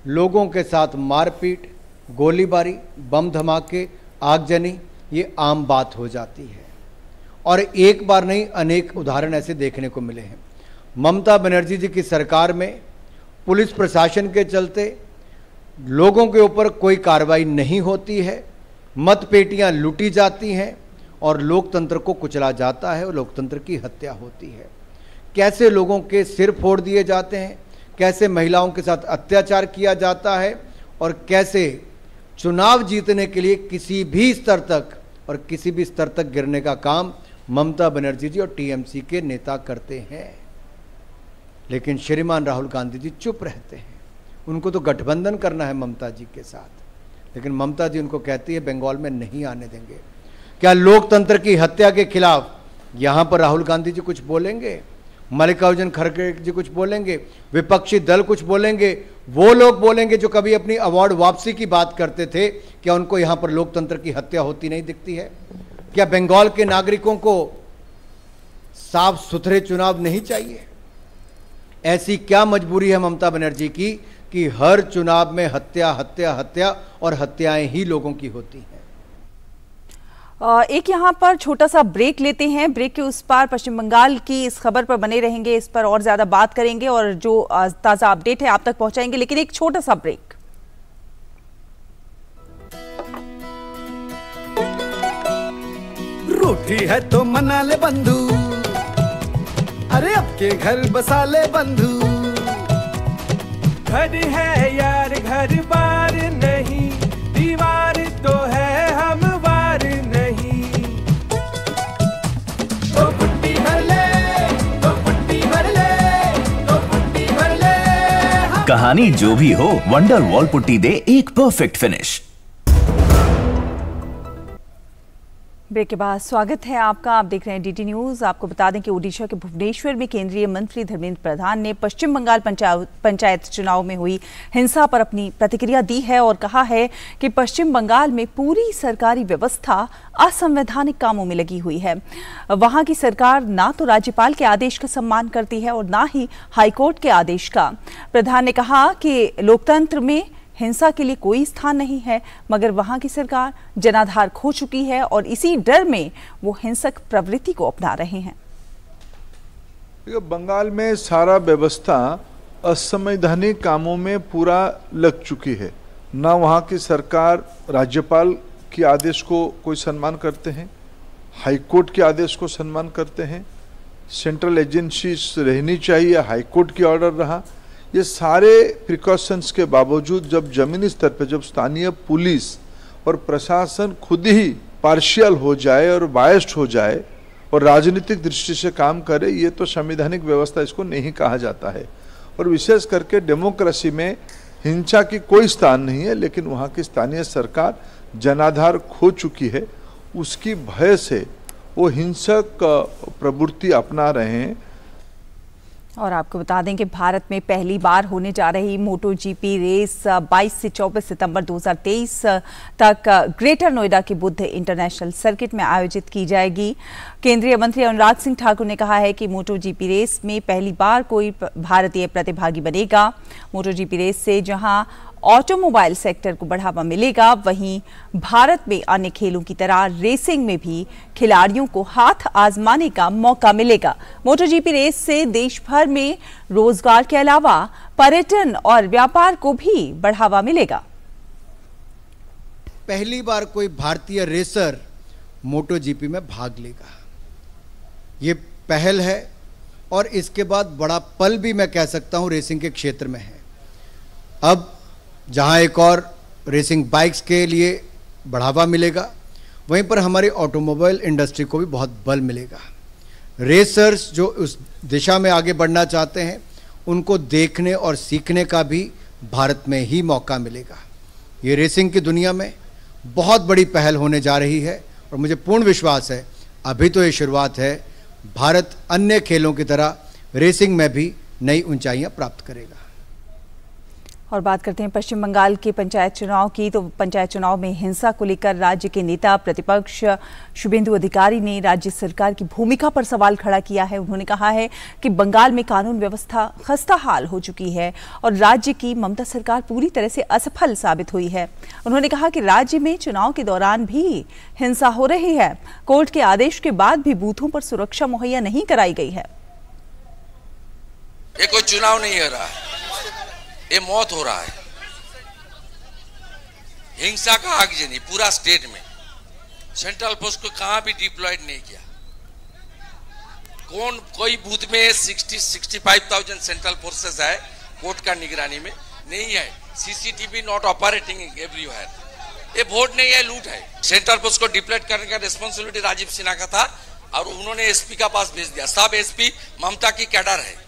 लोगों के साथ मारपीट, गोलीबारी, बम धमाके, आगजनी, ये आम बात हो जाती है। और एक बार नहीं, अनेक उदाहरण ऐसे देखने को मिले हैं। ममता बनर्जी जी की सरकार में पुलिस प्रशासन के चलते लोगों के ऊपर कोई कार्रवाई नहीं होती है, मतपेटियां लूटी जाती हैं और लोकतंत्र को कुचला जाता है और लोकतंत्र की हत्या होती है। कैसे लोगों के सिर फोड़ दिए जाते हैं, कैसे महिलाओं के साथ अत्याचार किया जाता है और कैसे चुनाव जीतने के लिए किसी भी स्तर तक और किसी भी स्तर तक गिरने का काम ममता बनर्जी जी और टीएमसी के नेता करते हैं। लेकिन श्रीमान राहुल गांधी जी चुप रहते हैं। उनको तो गठबंधन करना है ममता जी के साथ, लेकिन ममता जी उनको कहती है बंगाल में नहीं आने देंगे। क्या लोकतंत्र की हत्या के खिलाफ यहां पर राहुल गांधी जी कुछ बोलेंगे? मल्लिकार्जुन खड़गे जी कुछ बोलेंगे? विपक्षी दल कुछ बोलेंगे? वो लोग बोलेंगे जो कभी अपनी अवार्ड वापसी की बात करते थे। क्या उनको यहां पर लोकतंत्र की हत्या होती नहीं दिखती है? क्या बंगाल के नागरिकों को साफ सुथरे चुनाव नहीं चाहिए? ऐसी क्या मजबूरी है ममता बनर्जी की कि हर चुनाव में हत्या हत्या हत्या और हत्याएं ही लोगों की होती हैं? एक यहाँ पर छोटा सा ब्रेक लेते हैं। ब्रेक के उस पार पश्चिम बंगाल की इस खबर पर बने रहेंगे, इस पर और ज्यादा बात करेंगे और जो ताजा अपडेट है आप तक पहुंचाएंगे, लेकिन एक छोटा सा ब्रेक। रूठी है तो मना ले बंधु, अरे अब के घर बसा ले बंधु। घर है यार घर बार नहीं, दीवार तो है हम वार नहीं। तो पुट्टी भर ले, तो पुट्टी भर ले, तो पुट्टी कहानी जो भी हो, वंडर वॉल पुट्टी दे एक परफेक्ट फिनिश। ब्रेक के बाद स्वागत है आपका। आप देख रहे हैं डीटी न्यूज। आपको बता दें कि ओडिशा के भुवनेश्वर में केंद्रीय मंत्री धर्मेंद्र प्रधान ने पश्चिम बंगाल पंचायत चुनाव में हुई हिंसा पर अपनी प्रतिक्रिया दी है और कहा है कि पश्चिम बंगाल में पूरी सरकारी व्यवस्था असंवैधानिक कामों में लगी हुई है। वहां की सरकार ना तो राज्यपाल के आदेश का सम्मान करती है और ना ही हाईकोर्ट के आदेश का। प्रधान ने कहा कि लोकतंत्र में हिंसा के लिए कोई स्थान नहीं है, मगर वहां की सरकार जनाधार खो चुकी है और इसी डर में वो हिंसक प्रवृत्ति को अपना रहे हैं। बंगाल में सारा व्यवस्था असंवैधानिक कामों में पूरा लग चुकी है। ना वहां की सरकार राज्यपाल के आदेश को कोई सम्मान करते हैं, हाईकोर्ट के आदेश को सम्मान करते हैं, सेंट्रल एजेंसीज रहनी चाहिए, हाईकोर्ट की ऑर्डर रहा। ये सारे प्रिकॉशंस के बावजूद जब जमीनी स्तर पर जब स्थानीय पुलिस और प्रशासन खुद ही पार्शियल हो जाए और बायस्ड हो जाए और राजनीतिक दृष्टि से काम करे, ये तो संवैधानिक व्यवस्था इसको नहीं कहा जाता है। और विशेष करके डेमोक्रेसी में हिंसा की कोई स्थान नहीं है, लेकिन वहाँ की स्थानीय सरकार जनाधार खो चुकी है। उसकी भय से वो हिंसक प्रवृत्ति अपना रहे हैं। और आपको बता दें कि भारत में पहली बार होने जा रही मोटो जीपी रेस 22 से 24 सितंबर 2023 तक ग्रेटर नोएडा के बुद्ध इंटरनेशनल सर्किट में आयोजित की जाएगी। केंद्रीय मंत्री अनुराग सिंह ठाकुर ने कहा है कि मोटो जीपी रेस में पहली बार कोई भारतीय प्रतिभागी बनेगा। मोटो जीपी रेस से जहां ऑटोमोबाइल सेक्टर को बढ़ावा मिलेगा, वहीं भारत में अन्य खेलों की तरह रेसिंग में भी खिलाड़ियों को हाथ आजमाने का मौका मिलेगा। मोटोजीपी रेस से देश भर में रोजगार के अलावा पर्यटन और व्यापार को भी बढ़ावा मिलेगा। पहली बार कोई भारतीय रेसर मोटोजीपी में भाग लेगा, ये पहल है और इसके बाद बड़ा पल भी मैं कह सकता हूं रेसिंग के क्षेत्र में है। अब जहां एक और रेसिंग बाइक्स के लिए बढ़ावा मिलेगा, वहीं पर हमारी ऑटोमोबाइल इंडस्ट्री को भी बहुत बल मिलेगा। रेसर्स जो उस दिशा में आगे बढ़ना चाहते हैं, उनको देखने और सीखने का भी भारत में ही मौका मिलेगा। ये रेसिंग की दुनिया में बहुत बड़ी पहल होने जा रही है और मुझे पूर्ण विश्वास है अभी तो ये शुरुआत है, भारत अन्य खेलों की तरह रेसिंग में भी नई ऊंचाइयां प्राप्त करेगा। और बात करते हैं पश्चिम बंगाल के पंचायत चुनाव की। तो पंचायत चुनाव में हिंसा को लेकर राज्य के नेता प्रतिपक्ष शुभेंदु अधिकारी ने राज्य सरकार की भूमिका पर सवाल खड़ा किया है। उन्होंने कहा है कि बंगाल में कानून व्यवस्था खस्ताहाल हो चुकी है और राज्य की ममता सरकार पूरी तरह से असफल साबित हुई है। उन्होंने कहा कि राज्य में चुनाव के दौरान भी हिंसा हो रही है। कोर्ट के आदेश के बाद भी बूथों पर सुरक्षा मुहैया नहीं कराई गई है। ये कोई चुनाव नहीं हो रहा है, ये मौत हो रहा है। हिंसा का आगजनी पूरा स्टेट में, सेंट्रल फोर्स को कहां भी डिप्लॉयड नहीं किया। कोई बूथ में 65,000 सेंट्रल फोर्सेस है कोर्ट का निगरानी में नहीं है। CCTV not operating everywhere. ये वोट नहीं है, लूट है। सेंट्रल फोर्स को डिप्लॉयड करने का रिस्पॉन्सिबिलिटी राजीव सिन्हा का था और उन्होंने एसपी का पास भेज दिया। सब एसपी ममता की कैडर है।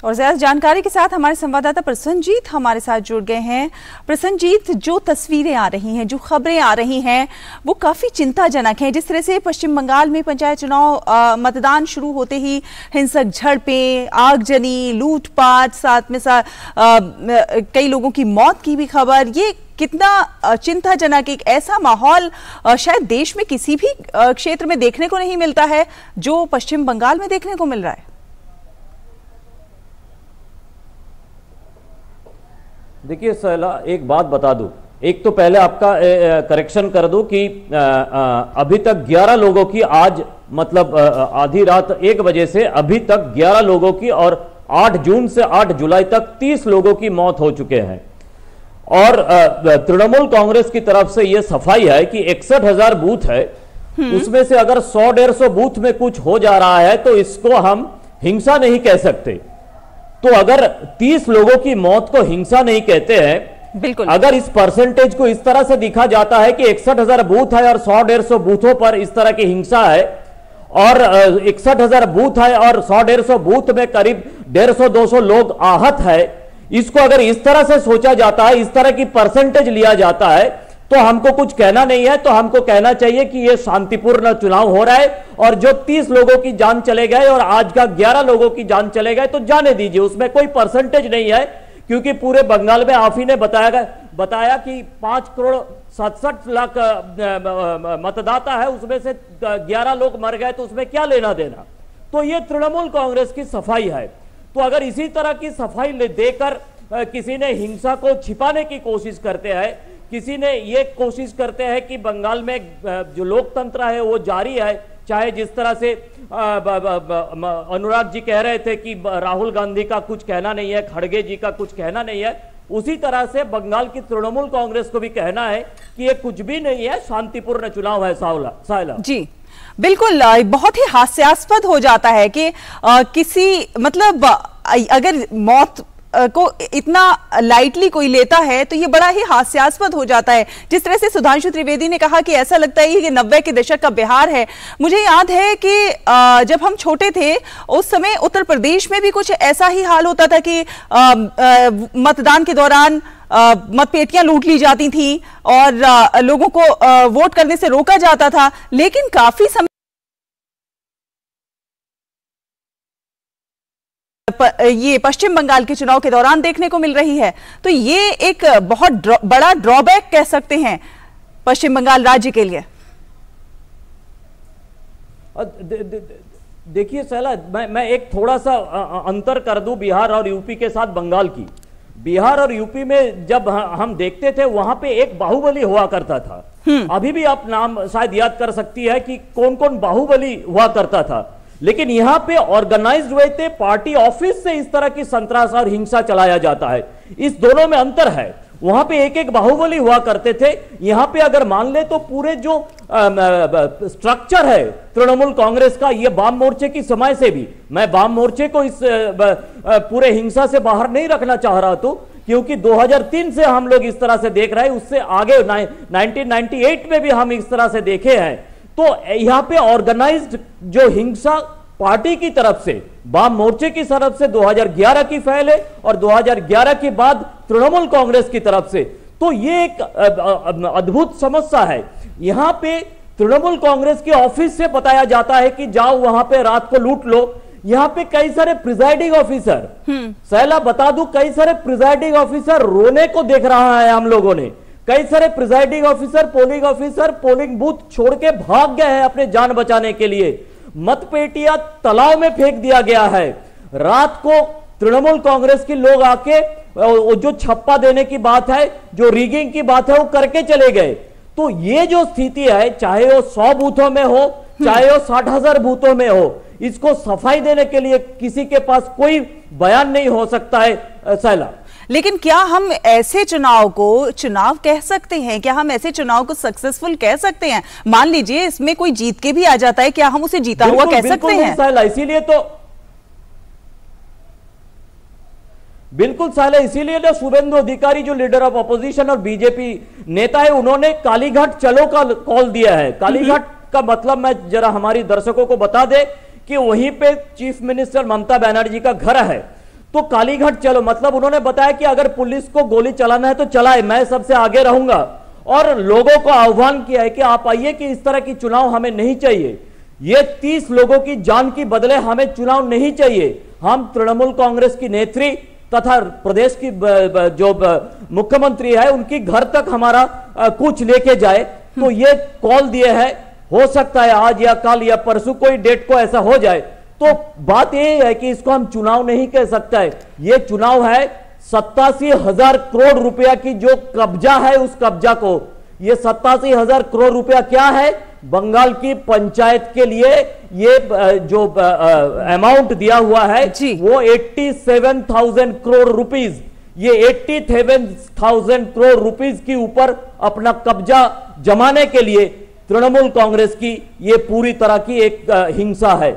और ज्यादा जानकारी के साथ हमारे संवाददाता प्रसन्नजीत हमारे साथ जुड़ गए हैं। प्रसन्नजीत, जो तस्वीरें आ रही हैं, जो खबरें आ रही हैं, वो काफी चिंताजनक हैं। जिस तरह से पश्चिम बंगाल में पंचायत चुनाव मतदान शुरू होते ही हिंसक झड़पें, आगजनी, लूटपाट, साथ में कई लोगों की मौत की भी खबर, ये कितना चिंताजनक एक ऐसा माहौल शायद देश में किसी भी क्षेत्र में देखने को नहीं मिलता है जो पश्चिम बंगाल में देखने को मिल रहा है। देखिए सैला, एक बात बता दूं, एक तो पहले आपका करेक्शन कर दूं कि अभी तक 11 लोगों की आज मतलब आधी रात 1 बजे से अभी तक 11 लोगों की और 8 जून से 8 जुलाई तक 30 लोगों की मौत हो चुके हैं। और तृणमूल कांग्रेस की तरफ से यह सफाई है कि 61,000 बूथ है, उसमें से अगर 100-150 बूथ में कुछ हो जा रहा है तो इसको हम हिंसा नहीं कह सकते। तो अगर 30 लोगों की मौत को हिंसा नहीं कहते हैं, बिल्कुल, अगर इस परसेंटेज को इस तरह से दिखा जाता है कि 61,000 बूथ है और 100-150 बूथों पर इस तरह की हिंसा है और 61,000 बूथ है और 100-150 बूथ में करीब 150-200 लोग आहत है। इसको अगर इस तरह से सोचा जाता है, इस तरह की परसेंटेज लिया जाता है, तो हमको कुछ कहना नहीं है। तो हमको कहना चाहिए कि यह शांतिपूर्ण चुनाव हो रहा है और जो 30 लोगों की जान चले गए और आज का 11 लोगों की जान चले गए तो जाने दीजिए, उसमें कोई परसेंटेज नहीं है, क्योंकि पूरे बंगाल में आप ही ने बताया कि 5 करोड़ 67 लाख मतदाता है, उसमें से 11 लोग मर गए, तो उसमें क्या लेना देना। तो ये तृणमूल कांग्रेस की सफाई है। तो अगर इसी तरह की सफाई देकर किसी ने हिंसा को छिपाने की कोशिश करते हैं, किसी ने ये कोशिश करते हैं कि बंगाल में जो लोकतंत्र है वो जारी है, चाहे जिस तरह से अनुराग जी कह रहे थे कि राहुल गांधी का कुछ कहना नहीं है, खड़गे जी का कुछ कहना नहीं है, उसी तरह से बंगाल की तृणमूल कांग्रेस को भी कहना है कि ये कुछ भी नहीं है, शांतिपूर्ण चुनाव है। सायला जी बिल्कुल, बहुत ही हास्यास्पद हो जाता है कि किसी मतलब अगर मौत को इतना लाइटली कोई लेता है तो ये बड़ा ही हास्यास्पद हो जाता है। जिस तरह से सुधांशु त्रिवेदी ने कहा कि ऐसा लगता है कि 90 के दशक का बिहार है। मुझे याद है कि जब हम छोटे थे उस समय उत्तर प्रदेश में भी कुछ ऐसा ही हाल होता था कि मतदान के दौरान मतपेटियां लूट ली जाती थी और लोगों को वोट करने से रोका जाता था, लेकिन काफी समय ये पश्चिम बंगाल के चुनाव के दौरान देखने को मिल रही है। तो ये एक बहुत बड़ा ड्रॉबैक कह सकते हैं पश्चिम बंगाल राज्य के लिए। देखिए सैला, मैं एक थोड़ा सा अंतर कर दूं बिहार और यूपी के साथ बंगाल की। बिहार और यूपी में जब हम देखते थे वहां पे एक बाहुबली हुआ करता था। अभी भी आप नाम शायद याद कर सकती है कि कौन कौन बाहुबली हुआ करता था, लेकिन यहां पे ऑर्गेनाइज्ड वे थे, पार्टी ऑफिस से इस तरह की संतरास और हिंसा चलाया जाता है। इस दोनों में अंतर है। वहां पे एक एक बाहुबली हुआ करते थे, यहां पे अगर मान ले तो पूरे जो स्ट्रक्चर है तृणमूल कांग्रेस का, ये वाम मोर्चे की समय से भी, मैं वाम मोर्चे को इस पूरे हिंसा से बाहर नहीं रखना चाह रहा था, क्योंकि 2003 से हम लोग इस तरह से देख रहे हैं, उससे आगे 1998 में भी हम इस तरह से देखे हैं। तो यहां पे ऑर्गेनाइज्ड जो हिंसा पार्टी की तरफ से, वाम मोर्चे की तरफ से 2011 की फैल है और 2011 के बाद तृणमूल कांग्रेस की तरफ से। तो ये एक अद्भुत समस्या है। यहां पे तृणमूल कांग्रेस के ऑफिस से बताया जाता है कि जाओ वहां पे रात को लूट लो। यहां पे कई सारे प्रिजाइडिंग ऑफिसर, सैला बता दूं, कई सारे प्रिजाइडिंग ऑफिसर रोने को देख रहा है हम लोगों ने। कई सारे प्रिजाइडिंग ऑफिसर, पोलिंग बूथ छोड़ के भाग गए हैं अपने जान बचाने के लिए। मतपेटियां तालाब में फेंक दिया गया है। रात को तृणमूल कांग्रेस के लोग आके जो छप्पा देने की बात है, जो रिगिंग की बात है, वो करके चले गए। तो ये जो स्थिति है, चाहे वो 100 बूथों में हो, चाहे वो 60,000 बूथों में हो, इसको सफाई देने के लिए किसी के पास कोई बयान नहीं हो सकता है सैला। लेकिन क्या हम ऐसे चुनाव को चुनाव कह सकते हैं? क्या हम ऐसे चुनाव को सक्सेसफुल कह सकते हैं? मान लीजिए इसमें कोई जीत के भी आ जाता है, क्या हम उसे जीता हुआ कह सकते हैं? इसीलिए तो बिल्कुल साला, इसीलिए ना शुभेंदु अधिकारी जो लीडर ऑफ अपोजिशन और बीजेपी नेता है, उन्होंने कालीघाट चलो का कॉल दिया है। कालीघाट का मतलब मैं जरा हमारी दर्शकों को बता दे कि वहीं पे चीफ मिनिस्टर ममता बनर्जी का घर है। तो कालीघाट चलो मतलब उन्होंने बताया कि अगर पुलिस को गोली चलाना है तो चलाए, मैं सबसे आगे रहूंगा। और लोगों को आह्वान किया है कि आप आइए, कि इस तरह की चुनाव हमें नहीं चाहिए। ये 30 लोगों की जान की बदले हमें चुनाव नहीं चाहिए। हम तृणमूल कांग्रेस की नेत्री तथा प्रदेश की जो मुख्यमंत्री है उनकी घर तक हमारा कुछ लेके जाए। तो ये कॉल दिए है। हो सकता है आज या कल या परसों कोई डेट को ऐसा हो जाए। तो बात यह है कि इसको हम चुनाव नहीं कह सकता है। ये चुनाव है 87,000 करोड़ रुपया की जो कब्जा है, उस कब्जा को, ये 87,000 करोड़ रुपया क्या है? बंगाल की पंचायत के लिए ये जो अमाउंट दिया हुआ है वो 87,000 करोड़ रुपीज। ये 87,000 करोड़ रुपीज के ऊपर अपना कब्जा जमाने के लिए तृणमूल कांग्रेस की ये पूरी तरह की एक हिंसा है।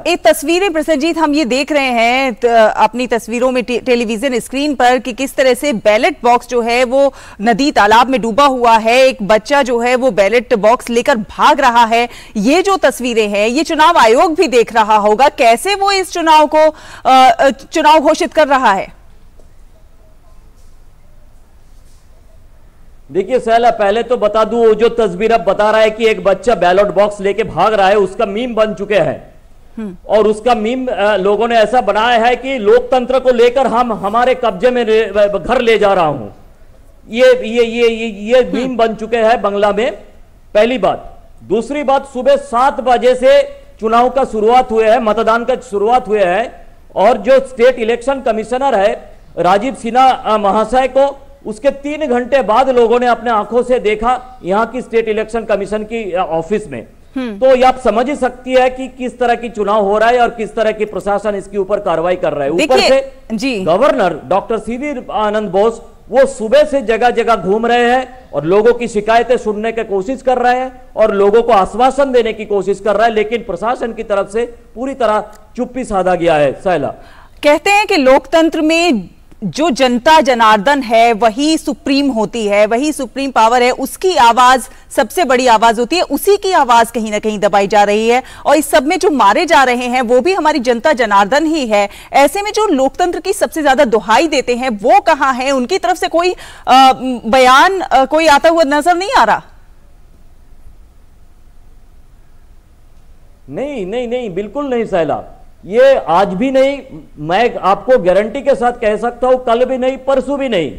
एक तस्वीरें प्रसन्नजीत हम ये देख रहे हैं अपनी तस्वीरों में टेलीविजन स्क्रीन पर कि किस तरह से बैलेट बॉक्स जो है वो नदी तालाब में डूबा हुआ है। एक बच्चा जो है वो बैलेट बॉक्स लेकर भाग रहा है। ये जो तस्वीरें हैं ये चुनाव आयोग भी देख रहा होगा, कैसे वो इस चुनाव को चुनाव घोषित कर रहा है। देखिए सहला, पहले तो बता दूं, वो जो तस्वीर अब बता रहा है कि एक बच्चा बैलेट बॉक्स लेके भाग रहा है, उसका मीम बन चुके हैं। और उसका मीम लोगों ने ऐसा बनाया है कि लोकतंत्र को लेकर हम हमारे कब्जे में घर ले जा रहा हूं। ये मीम बन चुके हैं बंगला में, पहली बात। दूसरी बात, सुबह 7 बजे से चुनाव का शुरुआत हुए है, मतदान का शुरुआत हुए है, और जो स्टेट इलेक्शन कमिश्नर है राजीव सिन्हा महाशय को उसके 3 घंटे बाद लोगों ने अपने आंखों से देखा यहां की स्टेट इलेक्शन कमीशन की ऑफिस में। तो ये आप समझ ही सकती है कि किस तरह की चुनाव हो रहा है और किस तरह की प्रशासन इसके ऊपर कार्रवाई कर रहा है। ऊपर से गवर्नर डॉक्टर सीवी आनंद बोस वो सुबह से जगह जगह घूम रहे हैं और लोगों की शिकायतें सुनने की कोशिश कर रहे हैं और लोगों को आश्वासन देने की कोशिश कर रहा है, लेकिन प्रशासन की तरफ से पूरी तरह चुप्पी साधा गया है। सहला, कहते हैं कि लोकतंत्र में जो जनता जनार्दन है वही सुप्रीम होती है, वही सुप्रीम पावर है, उसकी आवाज सबसे बड़ी आवाज होती है, उसी की आवाज कहीं ना कहीं दबाई जा रही है। और इस सब में जो मारे जा रहे हैं वो भी हमारी जनता जनार्दन ही है। ऐसे में जो लोकतंत्र की सबसे ज्यादा दुहाई देते हैं वो कहां है? उनकी तरफ से कोई बयान कोई आता हुआ नजर नहीं आ रहा। नहीं, बिल्कुल नहीं सहला, ये आज भी नहीं, मैं आपको गारंटी के साथ कह सकता हूं, कल भी नहीं, परसों भी नहीं।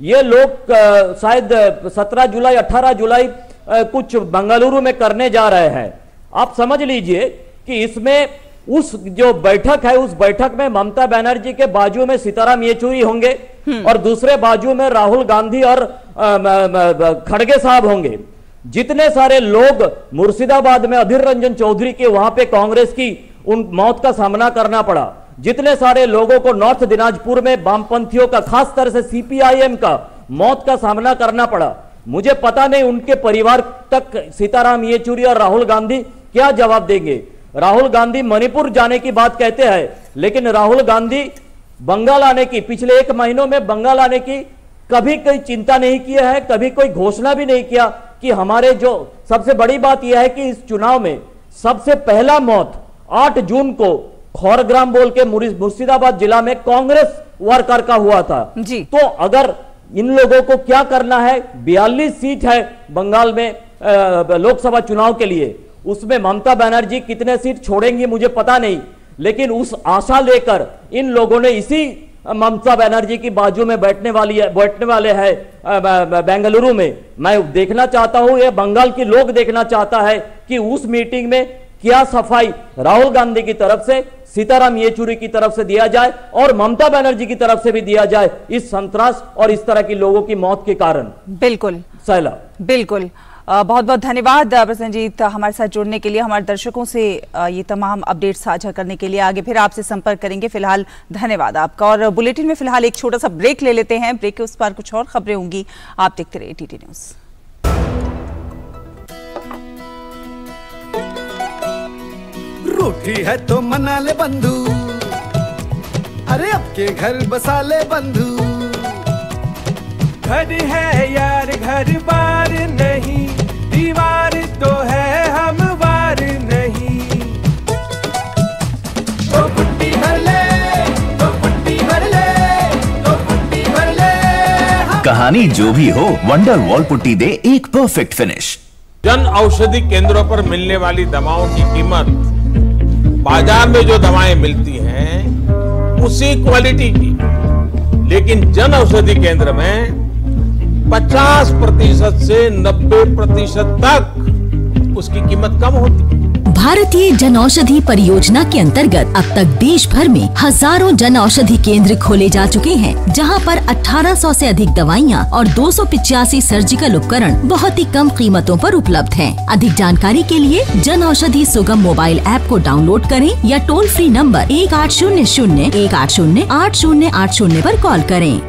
ये लोग शायद 17 जुलाई 18 जुलाई कुछ बेंगलुरु में करने जा रहे हैं। आप समझ लीजिए कि इसमें उस जो बैठक है उस बैठक में ममता बनर्जी के बाजू में सीताराम येचुरी होंगे और दूसरे बाजू में राहुल गांधी और खड़गे साहब होंगे। जितने सारे लोग मुर्शिदाबाद में अधीर रंजन चौधरी के वहां पे कांग्रेस की उन मौत का सामना करना पड़ा, जितने सारे लोगों को नॉर्थ दिनाजपुर में वामपंथियों का, खास तरह से सीपीआईएम का मौत का सामना करना पड़ा, मुझे पता नहीं उनके परिवार तक सीताराम येचुरी और राहुल गांधी क्या जवाब देंगे। राहुल गांधी मणिपुर जाने की बात कहते हैं, लेकिन राहुल गांधी बंगाल आने की, पिछले 1 महीनों में बंगाल आने की कभी कोई चिंता नहीं किया है, कभी कोई घोषणा भी नहीं किया कि हमारे जो सबसे बड़ी बात यह है कि इस चुनाव में सबसे पहला मौत 8 जून को खौरग्राम बोल के मुर्शिदाबाद जिला में कांग्रेस वर्कर का हुआ था जी। तो अगर इन लोगों को क्या करना है, 42 सीट है बंगाल में लोकसभा चुनाव के लिए, उसमें ममता बनर्जी कितने सीट छोड़ेंगी मुझे पता नहीं, लेकिन उस आशा लेकर इन लोगों ने इसी ममता बनर्जी की बाजू में बैठने वाले हैं बेंगलुरु में। मैं देखना चाहता हूं, ये बंगाल के लोग देखना चाहता है कि उस मीटिंग में क्या सफाई राहुल गांधी की तरफ से, सीताराम येचुरी की तरफ से दिया जाए और ममता बनर्जी की तरफ से भी दिया जाए इस संतरास और इस तरह की लोगों की मौत के कारण। बिल्कुल सहला, बिल्कुल। बहुत बहुत धन्यवाद प्रसन्नजीत हमारे साथ जुड़ने के लिए, हमारे दर्शकों से ये तमाम अपडेट साझा करने के लिए। आगे फिर आपसे संपर्क करेंगे। फिलहाल धन्यवाद आपका। और बुलेटिन में फिलहाल एक छोटा सा ब्रेक ले लेते हैं। ब्रेक के उस पार कुछ और खबरें होंगी, आप देखते रहिए टीटी न्यूज। रूठी है तो मना ले बंधु, अरे अब के घर बसा ले बंधु। घर है यार घर बार नहीं, दीवार तो है हम वार नहीं। तो पुट्टी भर ले, तो पुट्टी भर ले, तो पुट्टी भर ले। कहानी जो भी हो, वंडर वॉल पुट्टी दे एक परफेक्ट फिनिश। जन औषधि केंद्रों पर मिलने वाली दवाओं की कीमत बाजार में जो दवाएं मिलती हैं उसी क्वालिटी की, लेकिन जन औषधि केंद्र में 50% से 90% तक उसकी कीमत कम होती है। भारतीय जन औषधि परियोजना के अंतर्गत अब तक देश भर में हजारों जन औषधि केंद्र खोले जा चुके हैं, जहां पर 1800 से अधिक दवाइयां और 285 सर्जिकल उपकरण बहुत ही कम कीमतों पर उपलब्ध हैं। अधिक जानकारी के लिए जन औषधि सुगम मोबाइल ऐप को डाउनलोड करें या टोल फ्री नंबर 1800-180-8080 पर कॉल करें।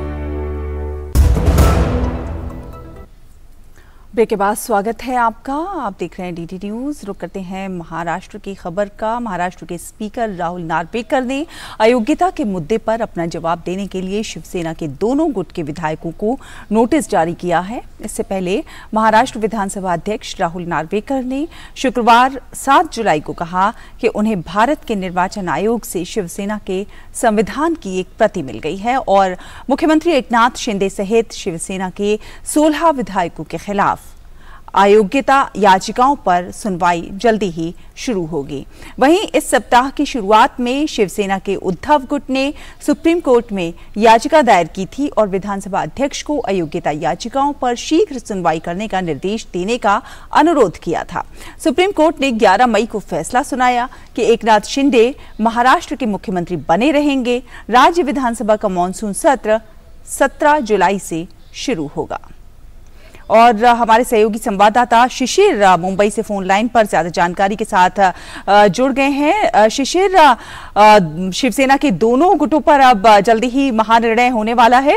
ब्रेक के बाद स्वागत है आपका। आप देख रहे हैं डीडी न्यूज। रुक करते हैं महाराष्ट्र की खबर का। महाराष्ट्र के स्पीकर राहुल नार्वेकर ने अयोग्यता के मुद्दे पर अपना जवाब देने के लिए शिवसेना के दोनों गुट के विधायकों को नोटिस जारी किया है। इससे पहले महाराष्ट्र विधानसभा अध्यक्ष राहुल नार्वेकर ने शुक्रवार 7 जुलाई को कहा कि उन्हें भारत के निर्वाचन आयोग से शिवसेना के संविधान की एक प्रति मिल गई है और मुख्यमंत्री एकनाथ शिंदे सहित शिवसेना के 16 विधायकों के खिलाफ अयोग्यता याचिकाओं पर सुनवाई जल्दी ही शुरू होगी। वहीं इस सप्ताह की शुरुआत में शिवसेना के उद्धव गुट ने सुप्रीम कोर्ट में याचिका दायर की थी और विधानसभा अध्यक्ष को अयोग्यता याचिकाओं पर शीघ्र सुनवाई करने का निर्देश देने का अनुरोध किया था। सुप्रीम कोर्ट ने 11 मई को फैसला सुनाया कि एकनाथ शिंदे महाराष्ट्र के मुख्यमंत्री बने रहेंगे। राज्य विधानसभा का मानसून सत्र 17 जुलाई से शुरू होगा। और हमारे सहयोगी संवाददाता शिशिर मुंबई से फोन लाइन पर ज्यादा जानकारी के साथ जुड़ गए हैं। शिशिर, शिवसेना के दोनों गुटों पर अब जल्दी ही महानिर्णय होने वाला है।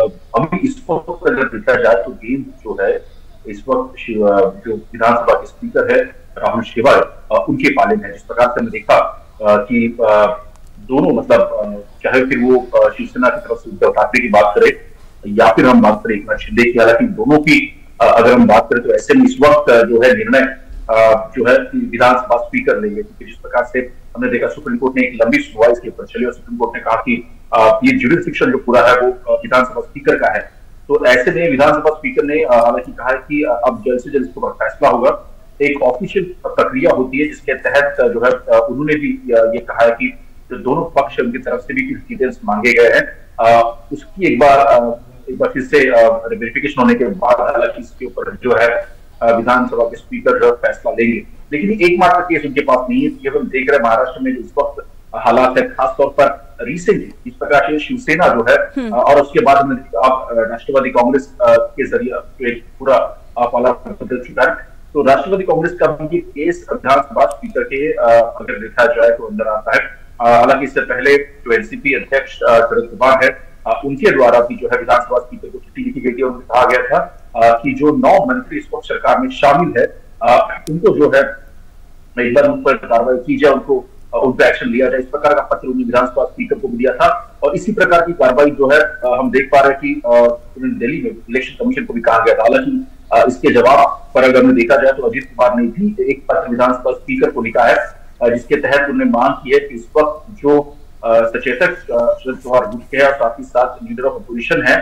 अभी इस वक्त अगर देखा जाए तो गेम जो है इस वक्त जो विधानसभा के स्पीकर है राहुल शिवाय उनके पाले में है। जिस प्रकार से हमने देखा कि दोनों मतलब चाहे फिर वो शिवसेना की तरफ से उद्धव ठाकरे की बात करें या फिर हम बात करें एकनाथ शिंदे की, हालांकि दोनों की अगर हम बात करें तो ऐसे में इस वक्त जो है निर्णय जो है विधानसभा स्पीकर लेंगे, क्योंकि जिस प्रकार से हमने देखा सुप्रीम कोर्ट ने एक लंबी सुनवाई इसके ऊपर चली और सुप्रीम कोर्ट ने कहा कि ये ज्यूरिसडिक्शन जो पूरा है वो विधानसभा स्पीकर का है। तो ऐसे में विधानसभा स्पीकर ने हालांकि कहा है कि अब जल्द से जल्द इसके ऊपर फैसला होगा। एक ऑफिशियल प्रक्रिया होती है जिसके तहत जो है उन्होंने भी ये कहा है कि जो दोनों पक्ष उनकी तरफ से भी कुछ डिटेल्स मांगे गए हैं उसकी एक बार फिर से वेरिफिकेशन होने के बाद हालांकि इसके ऊपर जो है विधानसभा के स्पीकर जो फैसला लेंगे। लेकिन एकमात्र केस उनके पास नहीं है, क्योंकि हम देख रहे हैं महाराष्ट्र में जो इस वक्त हालात है खासतौर पर रिसेंटली इस प्रकार से शिवसेना जो है और उसके बाद हमने राष्ट्रवादी कांग्रेस के जरिए एक पूरा पाला बदल चुका है। तो राष्ट्रवादी कांग्रेस का भी केस विधानसभा स्पीकर के अगर देखा जाए तो अंदर आता है। हालांकि इससे पहले जो एनसीपी अध्यक्ष शरद पवार है उनके द्वारा भी जो है विधानसभा स्पीकर को चिट्ठी लिखी गई थी और उन्हें कहा गया था कि जो 9 मंत्री इस वक्त सरकार में शामिल है उनको जो है एक बार उन पर कार्रवाई की जाए, उन पर एक्शन लिया जाए। इस प्रकार का पत्र उन्होंने विधानसभा स्पीकर को दिया था और इसी प्रकार की कार्रवाई जो है हम देख पा रहे हैं कि उन्होंने दिल्ली में इलेक्शन कमीशन को भी कहा गया था। हालांकि इसके जवाब पर अगर हमें देखा जाए तो अजीत कुमार ने भी एक पत्र विधानसभा स्पीकर को लिखा है जिसके तहत उन्होंने मांग की है कि इस वक्त जो सचेतक शरद पवार गुट के और साथ ही साथ लीडर ऑफ अपोजिशन है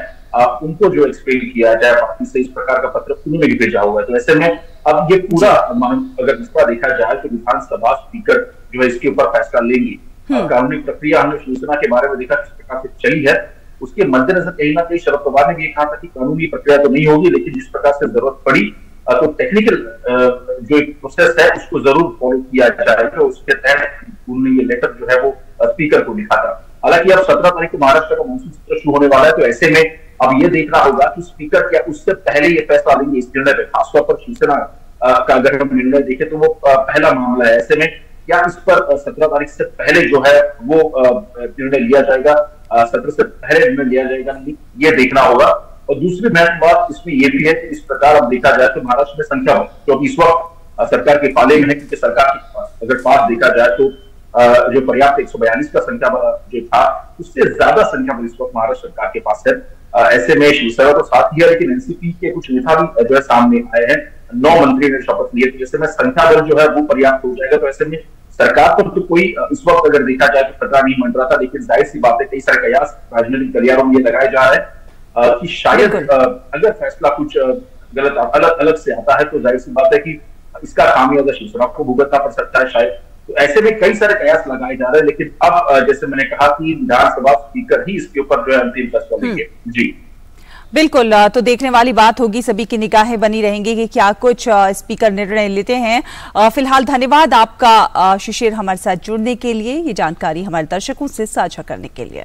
उनको जो एक्सप्लेन किया जाए पार्टी से। इस प्रकार का पत्र उन्होंने भी भेजा हुआ है। तो ऐसे में अब ये पूरा अगर इसका देखा जाए तो विधानसभा स्पीकर जो है इसके ऊपर फैसला लेंगी। कानूनी प्रक्रिया हमने शिवसेना के बारे में देखा किस प्रकार से चली है, उसके मद्देनजर कहीं ना कहीं शरद पवार ने भी कहा था कि कानूनी प्रक्रिया तो नहीं होगी, लेकिन जिस प्रकार से जरूरत पड़ी तो टेक्निकल जो एक प्रोसेस है उसको जरूर फॉलो किया जाएगा। उसके तहत उन्होंने ये लेटर जो है वो स्पीकर को लिखा था। हालांकि अब 17 तारीख को महाराष्ट्र का मानसून सत्र शुरू होने वाला है, तो ऐसे में अब ये देखना होगा कि स्पीकर क्या उससे पहले ये फैसला लेंगे इस निर्णय पे। खासतौर पर शिवसेना का अगर हम निर्णय देखें तो वो पहला मामला है। ऐसे में क्या इस पर 17 तारीख से पहले जो है वो निर्णय लिया जाएगा, सत्र से पहले निर्णय लिया जाएगा, नहीं ये देखना होगा। और दूसरी महत्वपूर्ण बात इसमें यह भी है कि इस प्रकार अब देखा जाए तो महाराष्ट्र में संख्या जो इस वक्त सरकार के पाले में है, क्योंकि सरकार के पास अगर पास देखा जाए तो जो पर्याप्त 142 का संख्या जो था उससे ज्यादा संख्या इस वक्त महाराष्ट्र सरकार के पास है। ऐसे में शिवसेना तो साथ ही है, लेकिन एनसीपी के कुछ नेता भी जो है सामने आए हैं। 9 मंत्री ने शपथ लिए, जैसे में संख्या बल जो है वो पर्याप्त हो जाएगा। तो ऐसे में सरकार पर तो कोई इस वक्त अगर देखा जाए तो खतरा नहीं मंड रहा था, लेकिन जाहिर सी बात है कई सारे कयास राजनीतिक गलियारों में ये लगाए जा रहे हैं कि शायद अगर फैसला कुछ गलत अलग से आता है तो जाहिर सी बात है कि इसका खामियाजा शिवसेना को भुगतना पड़ सकता है शायद। तो ऐसे में कई सारे कयास लगाए जा रहे हैं, लेकिन अब जैसे मैंने कहा कि विधानसभा स्पीकर ही इसके ऊपर जो है अंतिम फैसला लेंगे। जी बिल्कुल, तो देखने वाली बात होगी, सभी की निगाहें बनी रहेंगी कि क्या कुछ स्पीकर निर्णय लेते हैं। फिलहाल धन्यवाद आपका शिशिर हमारे साथ जुड़ने के लिए, ये जानकारी हमारे दर्शकों से साझा करने के लिए।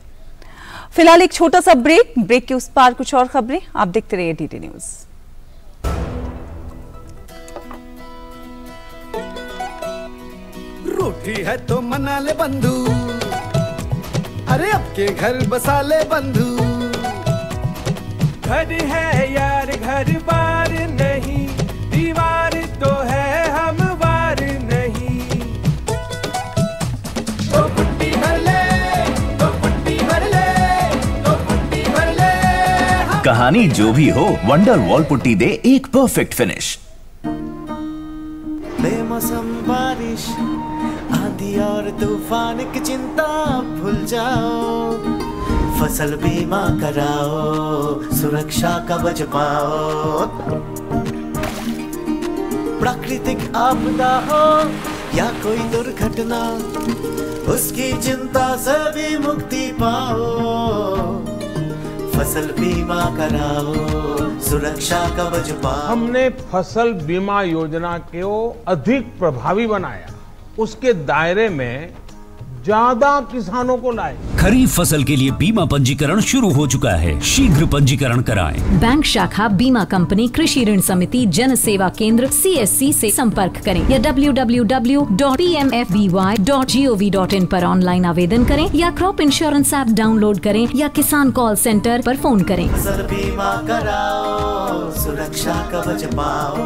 फिलहाल एक छोटा सा ब्रेक के उस पार कुछ और खबरें आप देखते रहिए डीडी न्यूज। रूठी है तो मना ले बंधु, अरे अब के घर बसा ले बंधु। घर है यार घर बार नहीं, दीवार तो है हमवार नहीं। तो पुट्टी भर ले, तो पुट्टी भर ले, तो पुट्टी भर ले। कहानी जो भी हो, वंडर वॉल पुट्टी दे एक परफेक्ट फिनिश। बेमौसम बारिश, आंधी और तूफान की चिंता भूल जाओ, फसल बीमा कराओ, सुरक्षा कवच पाओ। प्राकृतिक आपदा हो या कोई दुर्घटना, उसकी चिंता से भी मुक्ति पाओ, फसल बीमा कराओ, सुरक्षा कवच पाओ। हमने फसल बीमा योजना को अधिक प्रभावी बनाया, उसके दायरे में ज्यादा किसानों को लाए। खरीफ फसल के लिए बीमा पंजीकरण शुरू हो चुका है, शीघ्र पंजीकरण कराएं। बैंक शाखा, बीमा कंपनी, कृषि ऋण समिति, जन सेवा केंद्र CSC से संपर्क करें या www.pmfby.gov.in पर ऑनलाइन आवेदन करें या क्रॉप इंश्योरेंस ऐप डाउनलोड करें या किसान कॉल सेंटर पर फोन करें। फसल बीमा कराओ, सुरक्षा कवच पाओ।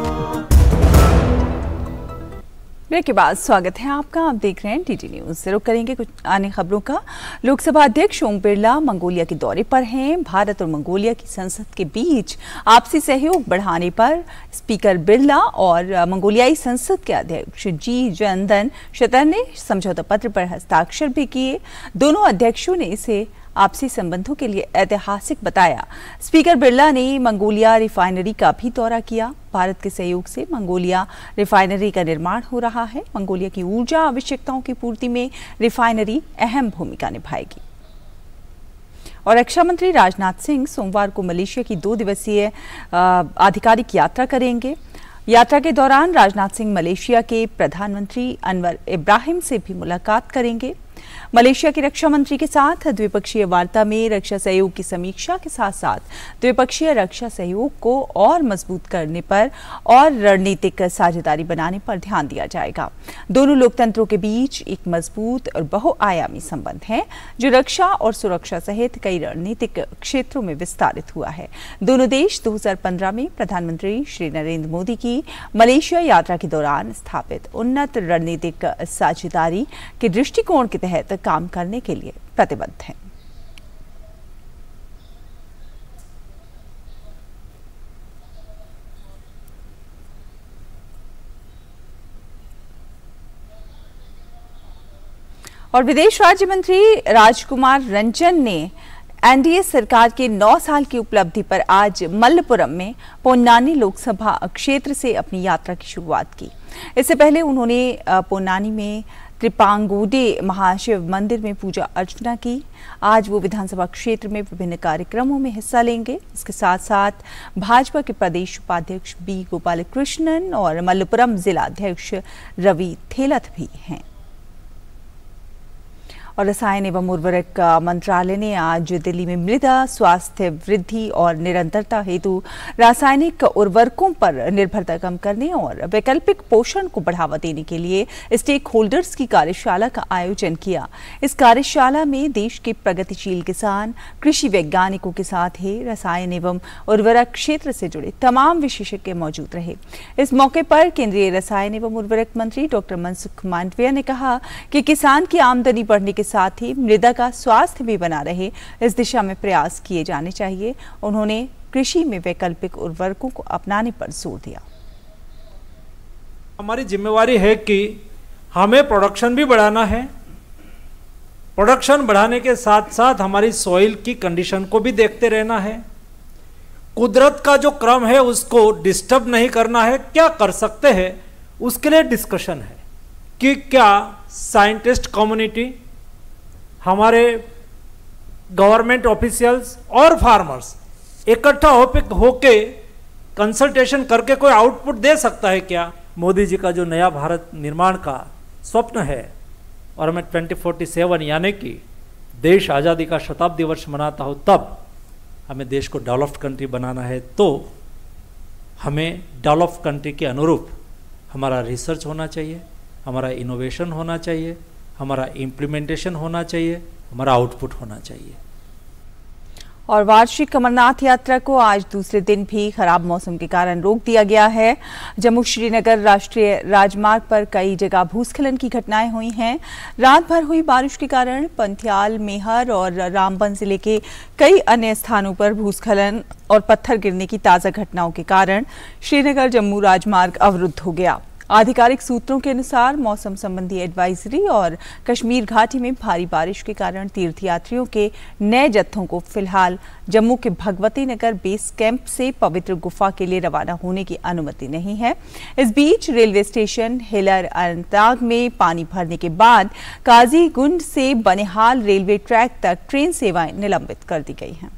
ब्रेक के बाद स्वागत है आपका। आप देख रहे हैं DD न्यूज। रुक करेंगे कुछ अन्य खबरों का। लोकसभा अध्यक्ष ओम बिरला मंगोलिया के दौरे पर हैं। भारत और मंगोलिया की संसद के बीच आपसी सहयोग बढ़ाने पर स्पीकर बिरला और मंगोलियाई संसद के अध्यक्ष जी जंदन शतर ने समझौता पत्र पर हस्ताक्षर भी किए। दोनों अध्यक्षों ने इसे आपसी संबंधों के लिए ऐतिहासिक बताया। स्पीकर बिरला ने मंगोलिया रिफाइनरी का भी दौरा किया। भारत के सहयोग से मंगोलिया रिफाइनरी का निर्माण हो रहा है। मंगोलिया की ऊर्जा आवश्यकताओं की पूर्ति में रिफाइनरी अहम भूमिका निभाएगी। और रक्षा मंत्री राजनाथ सिंह सोमवार को मलेशिया की 2 दिवसीय आधिकारिक यात्रा करेंगे। यात्रा के दौरान राजनाथ सिंह मलेशिया के प्रधानमंत्री अनवर इब्राहिम से भी मुलाकात करेंगे। मलेशिया के रक्षा मंत्री के साथ द्विपक्षीय वार्ता में रक्षा सहयोग की समीक्षा के साथ साथ द्विपक्षीय रक्षा सहयोग को और मजबूत करने पर और रणनीतिक साझेदारी बनाने पर ध्यान दिया जाएगा। दोनों लोकतंत्रों के बीच एक मजबूत और बहुआयामी संबंध है जो रक्षा और सुरक्षा सहित कई रणनीतिक क्षेत्रों में विस्तारित हुआ है। दोनों देश 2015 में प्रधानमंत्री श्री नरेंद्र मोदी की मलेशिया यात्रा के दौरान स्थापित उन्नत रणनीतिक साझेदारी के दृष्टिकोण के तहत काम करने के लिए प्रतिबद्ध हैं। और विदेश राज्य मंत्री राजकुमार रंजन ने एनडीए सरकार के 9 साल की उपलब्धि पर आज मल्लपुरम में पोन्नानी लोकसभा क्षेत्र से अपनी यात्रा की शुरुआत की। इससे पहले उन्होंने पोन्नानी में त्रिपांगोडे महाशिव मंदिर में पूजा अर्चना की। आज वो विधानसभा क्षेत्र में विभिन्न कार्यक्रमों में हिस्सा लेंगे। इसके साथ साथ भाजपा के प्रदेश उपाध्यक्ष बी गोपालकृष्णन और मल्लपुरम जिला अध्यक्ष रवि थेलथ भी हैं। और रसायन एवं उर्वरक मंत्रालय ने आज दिल्ली में मृदा स्वास्थ्य वृद्धि और निरंतरता हेतु रासायनिक उर्वरकों पर निर्भरता कम करने और वैकल्पिक पोषण को बढ़ावा देने के लिए स्टेक होल्डर्स की कार्यशाला का आयोजन किया। इस कार्यशाला में देश के प्रगतिशील किसान, कृषि वैज्ञानिकों के साथ ही रसायन एवं उर्वरक क्षेत्र से जुड़े तमाम विशेषज्ञ मौजूद रहे। इस मौके पर केंद्रीय रसायन एवं उर्वरक मंत्री डॉक्टर मनसुख मांडविया ने कहा कि किसान की आमदनी बढ़ने के साथ ही मृदा का स्वास्थ्य भी बना रहे, इस दिशा में प्रयास किए जाने चाहिए। उन्होंने कृषि में वैकल्पिक उर्वरकों को अपनाने पर जोर दिया। हमारी जिम्मेवारी है कि हमें प्रोडक्शन भी बढ़ाना है। प्रोडक्शन बढ़ाने के साथ साथ हमारी सॉइल की कंडीशन को भी देखते रहना है। कुदरत का जो क्रम है उसको डिस्टर्ब नहीं करना है। क्या कर सकते हैं उसके लिए डिस्कशन है कि क्या साइंटिस्ट कम्युनिटी, हमारे गवर्नमेंट ऑफिशियल्स और फार्मर्स इकट्ठा होके कंसल्टेशन करके कोई आउटपुट दे सकता है क्या। मोदी जी का जो नया भारत निर्माण का स्वप्न है और मैं 2047 यानी कि देश आज़ादी का शताब्दी वर्ष मनाता हूँ, तब हमें देश को डेवलप्ड कंट्री बनाना है। तो हमें डेवलप्ड कंट्री के अनुरूप हमारा रिसर्च होना चाहिए, हमारा इनोवेशन होना चाहिए, हमारा इम्प्लीमेंटेशन होना चाहिए, हमारा आउटपुट होना चाहिए। और वार्षिक अमरनाथ यात्रा को आज दूसरे दिन भी खराब मौसम के कारण रोक दिया गया है। जम्मू श्रीनगर राष्ट्रीय राजमार्ग पर कई जगह भूस्खलन की घटनाएं हुई हैं। रात भर हुई बारिश के कारण पंथियाल, मेहर और रामबन जिले के कई अन्य स्थानों पर भूस्खलन और पत्थर गिरने की ताजा घटनाओं के कारण श्रीनगर जम्मू राजमार्ग अवरुद्ध हो गया। आधिकारिक सूत्रों के अनुसार मौसम संबंधी एडवाइजरी और कश्मीर घाटी में भारी बारिश के कारण तीर्थयात्रियों के नए जत्थों को फिलहाल जम्मू के भगवती नगर बेस कैंप से पवित्र गुफा के लिए रवाना होने की अनुमति नहीं है। इस बीच रेलवे स्टेशन हिलर अनंतनाग में पानी भरने के बाद काजीगुंड से बनिहाल रेलवे ट्रैक तक ट्रेन सेवाएं निलंबित कर दी गई हैं।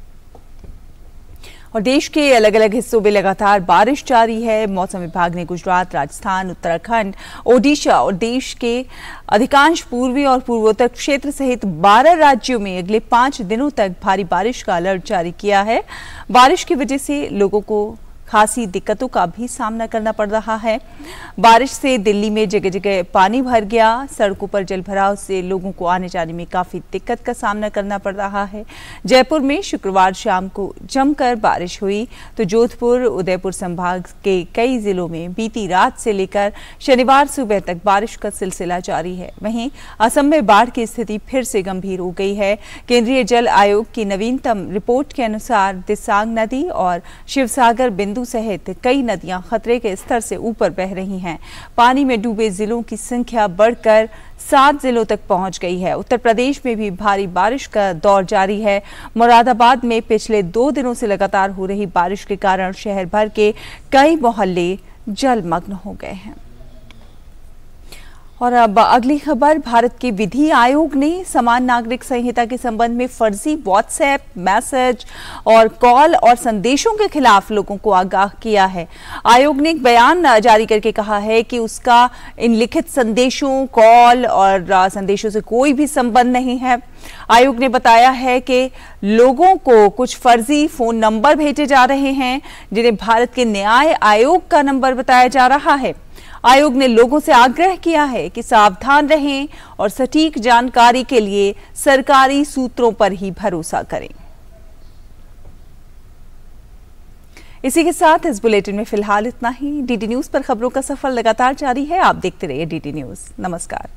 और देश के अलग अलग हिस्सों में लगातार बारिश जारी है। मौसम विभाग ने गुजरात, राजस्थान, उत्तराखंड, ओडिशा और देश के अधिकांश पूर्वी और पूर्वोत्तर क्षेत्र सहित 12 राज्यों में अगले 5 दिनों तक भारी बारिश का अलर्ट जारी किया है। बारिश की वजह से लोगों को खासी दिक्कतों का भी सामना करना पड़ रहा है। बारिश से दिल्ली में जगह जगह पानी भर गया। सड़कों पर जलभराव से लोगों को आने जाने में काफी दिक्कत का सामना करना पड़ रहा है। जयपुर में शुक्रवार शाम को जमकर बारिश हुई तो जोधपुर, उदयपुर संभाग के कई जिलों में बीती रात से लेकर शनिवार सुबह तक बारिश का सिलसिला जारी है। वहीं असम में बाढ़ की स्थिति फिर से गंभीर हो गई है। केंद्रीय जल आयोग की नवीनतम रिपोर्ट के अनुसार दिसांग नदी और शिवसागर बिंदु सहित कई नदियां खतरे के स्तर से ऊपर बह रही हैं। पानी में डूबे जिलों की संख्या बढ़कर 7 जिलों तक पहुंच गई है। उत्तर प्रदेश में भी भारी बारिश का दौर जारी है। मुरादाबाद में पिछले 2 दिनों से लगातार हो रही बारिश के कारण शहर भर के कई मोहल्ले जलमग्न हो गए हैं। और अब अगली खबर, भारत के विधि आयोग ने समान नागरिक संहिता के संबंध में फर्जी व्हाट्सएप मैसेज और कॉल और संदेशों के खिलाफ लोगों को आगाह किया है। आयोग ने एक बयान जारी करके कहा है कि उसका इन लिखित संदेशों, कॉल और संदेशों से कोई भी संबंध नहीं है। आयोग ने बताया है कि लोगों को कुछ फर्जी फोन नंबर भेजे जा रहे हैं जिन्हें भारत के न्याय आयोग का नंबर बताया जा रहा है। आयोग ने लोगों से आग्रह किया है कि सावधान रहें और सटीक जानकारी के लिए सरकारी सूत्रों पर ही भरोसा करें। इसी के साथ इस बुलेटिन में फिलहाल इतना ही। डीडी न्यूज पर खबरों का सफर लगातार जारी है। आप देखते रहिए डीडी न्यूज। नमस्कार।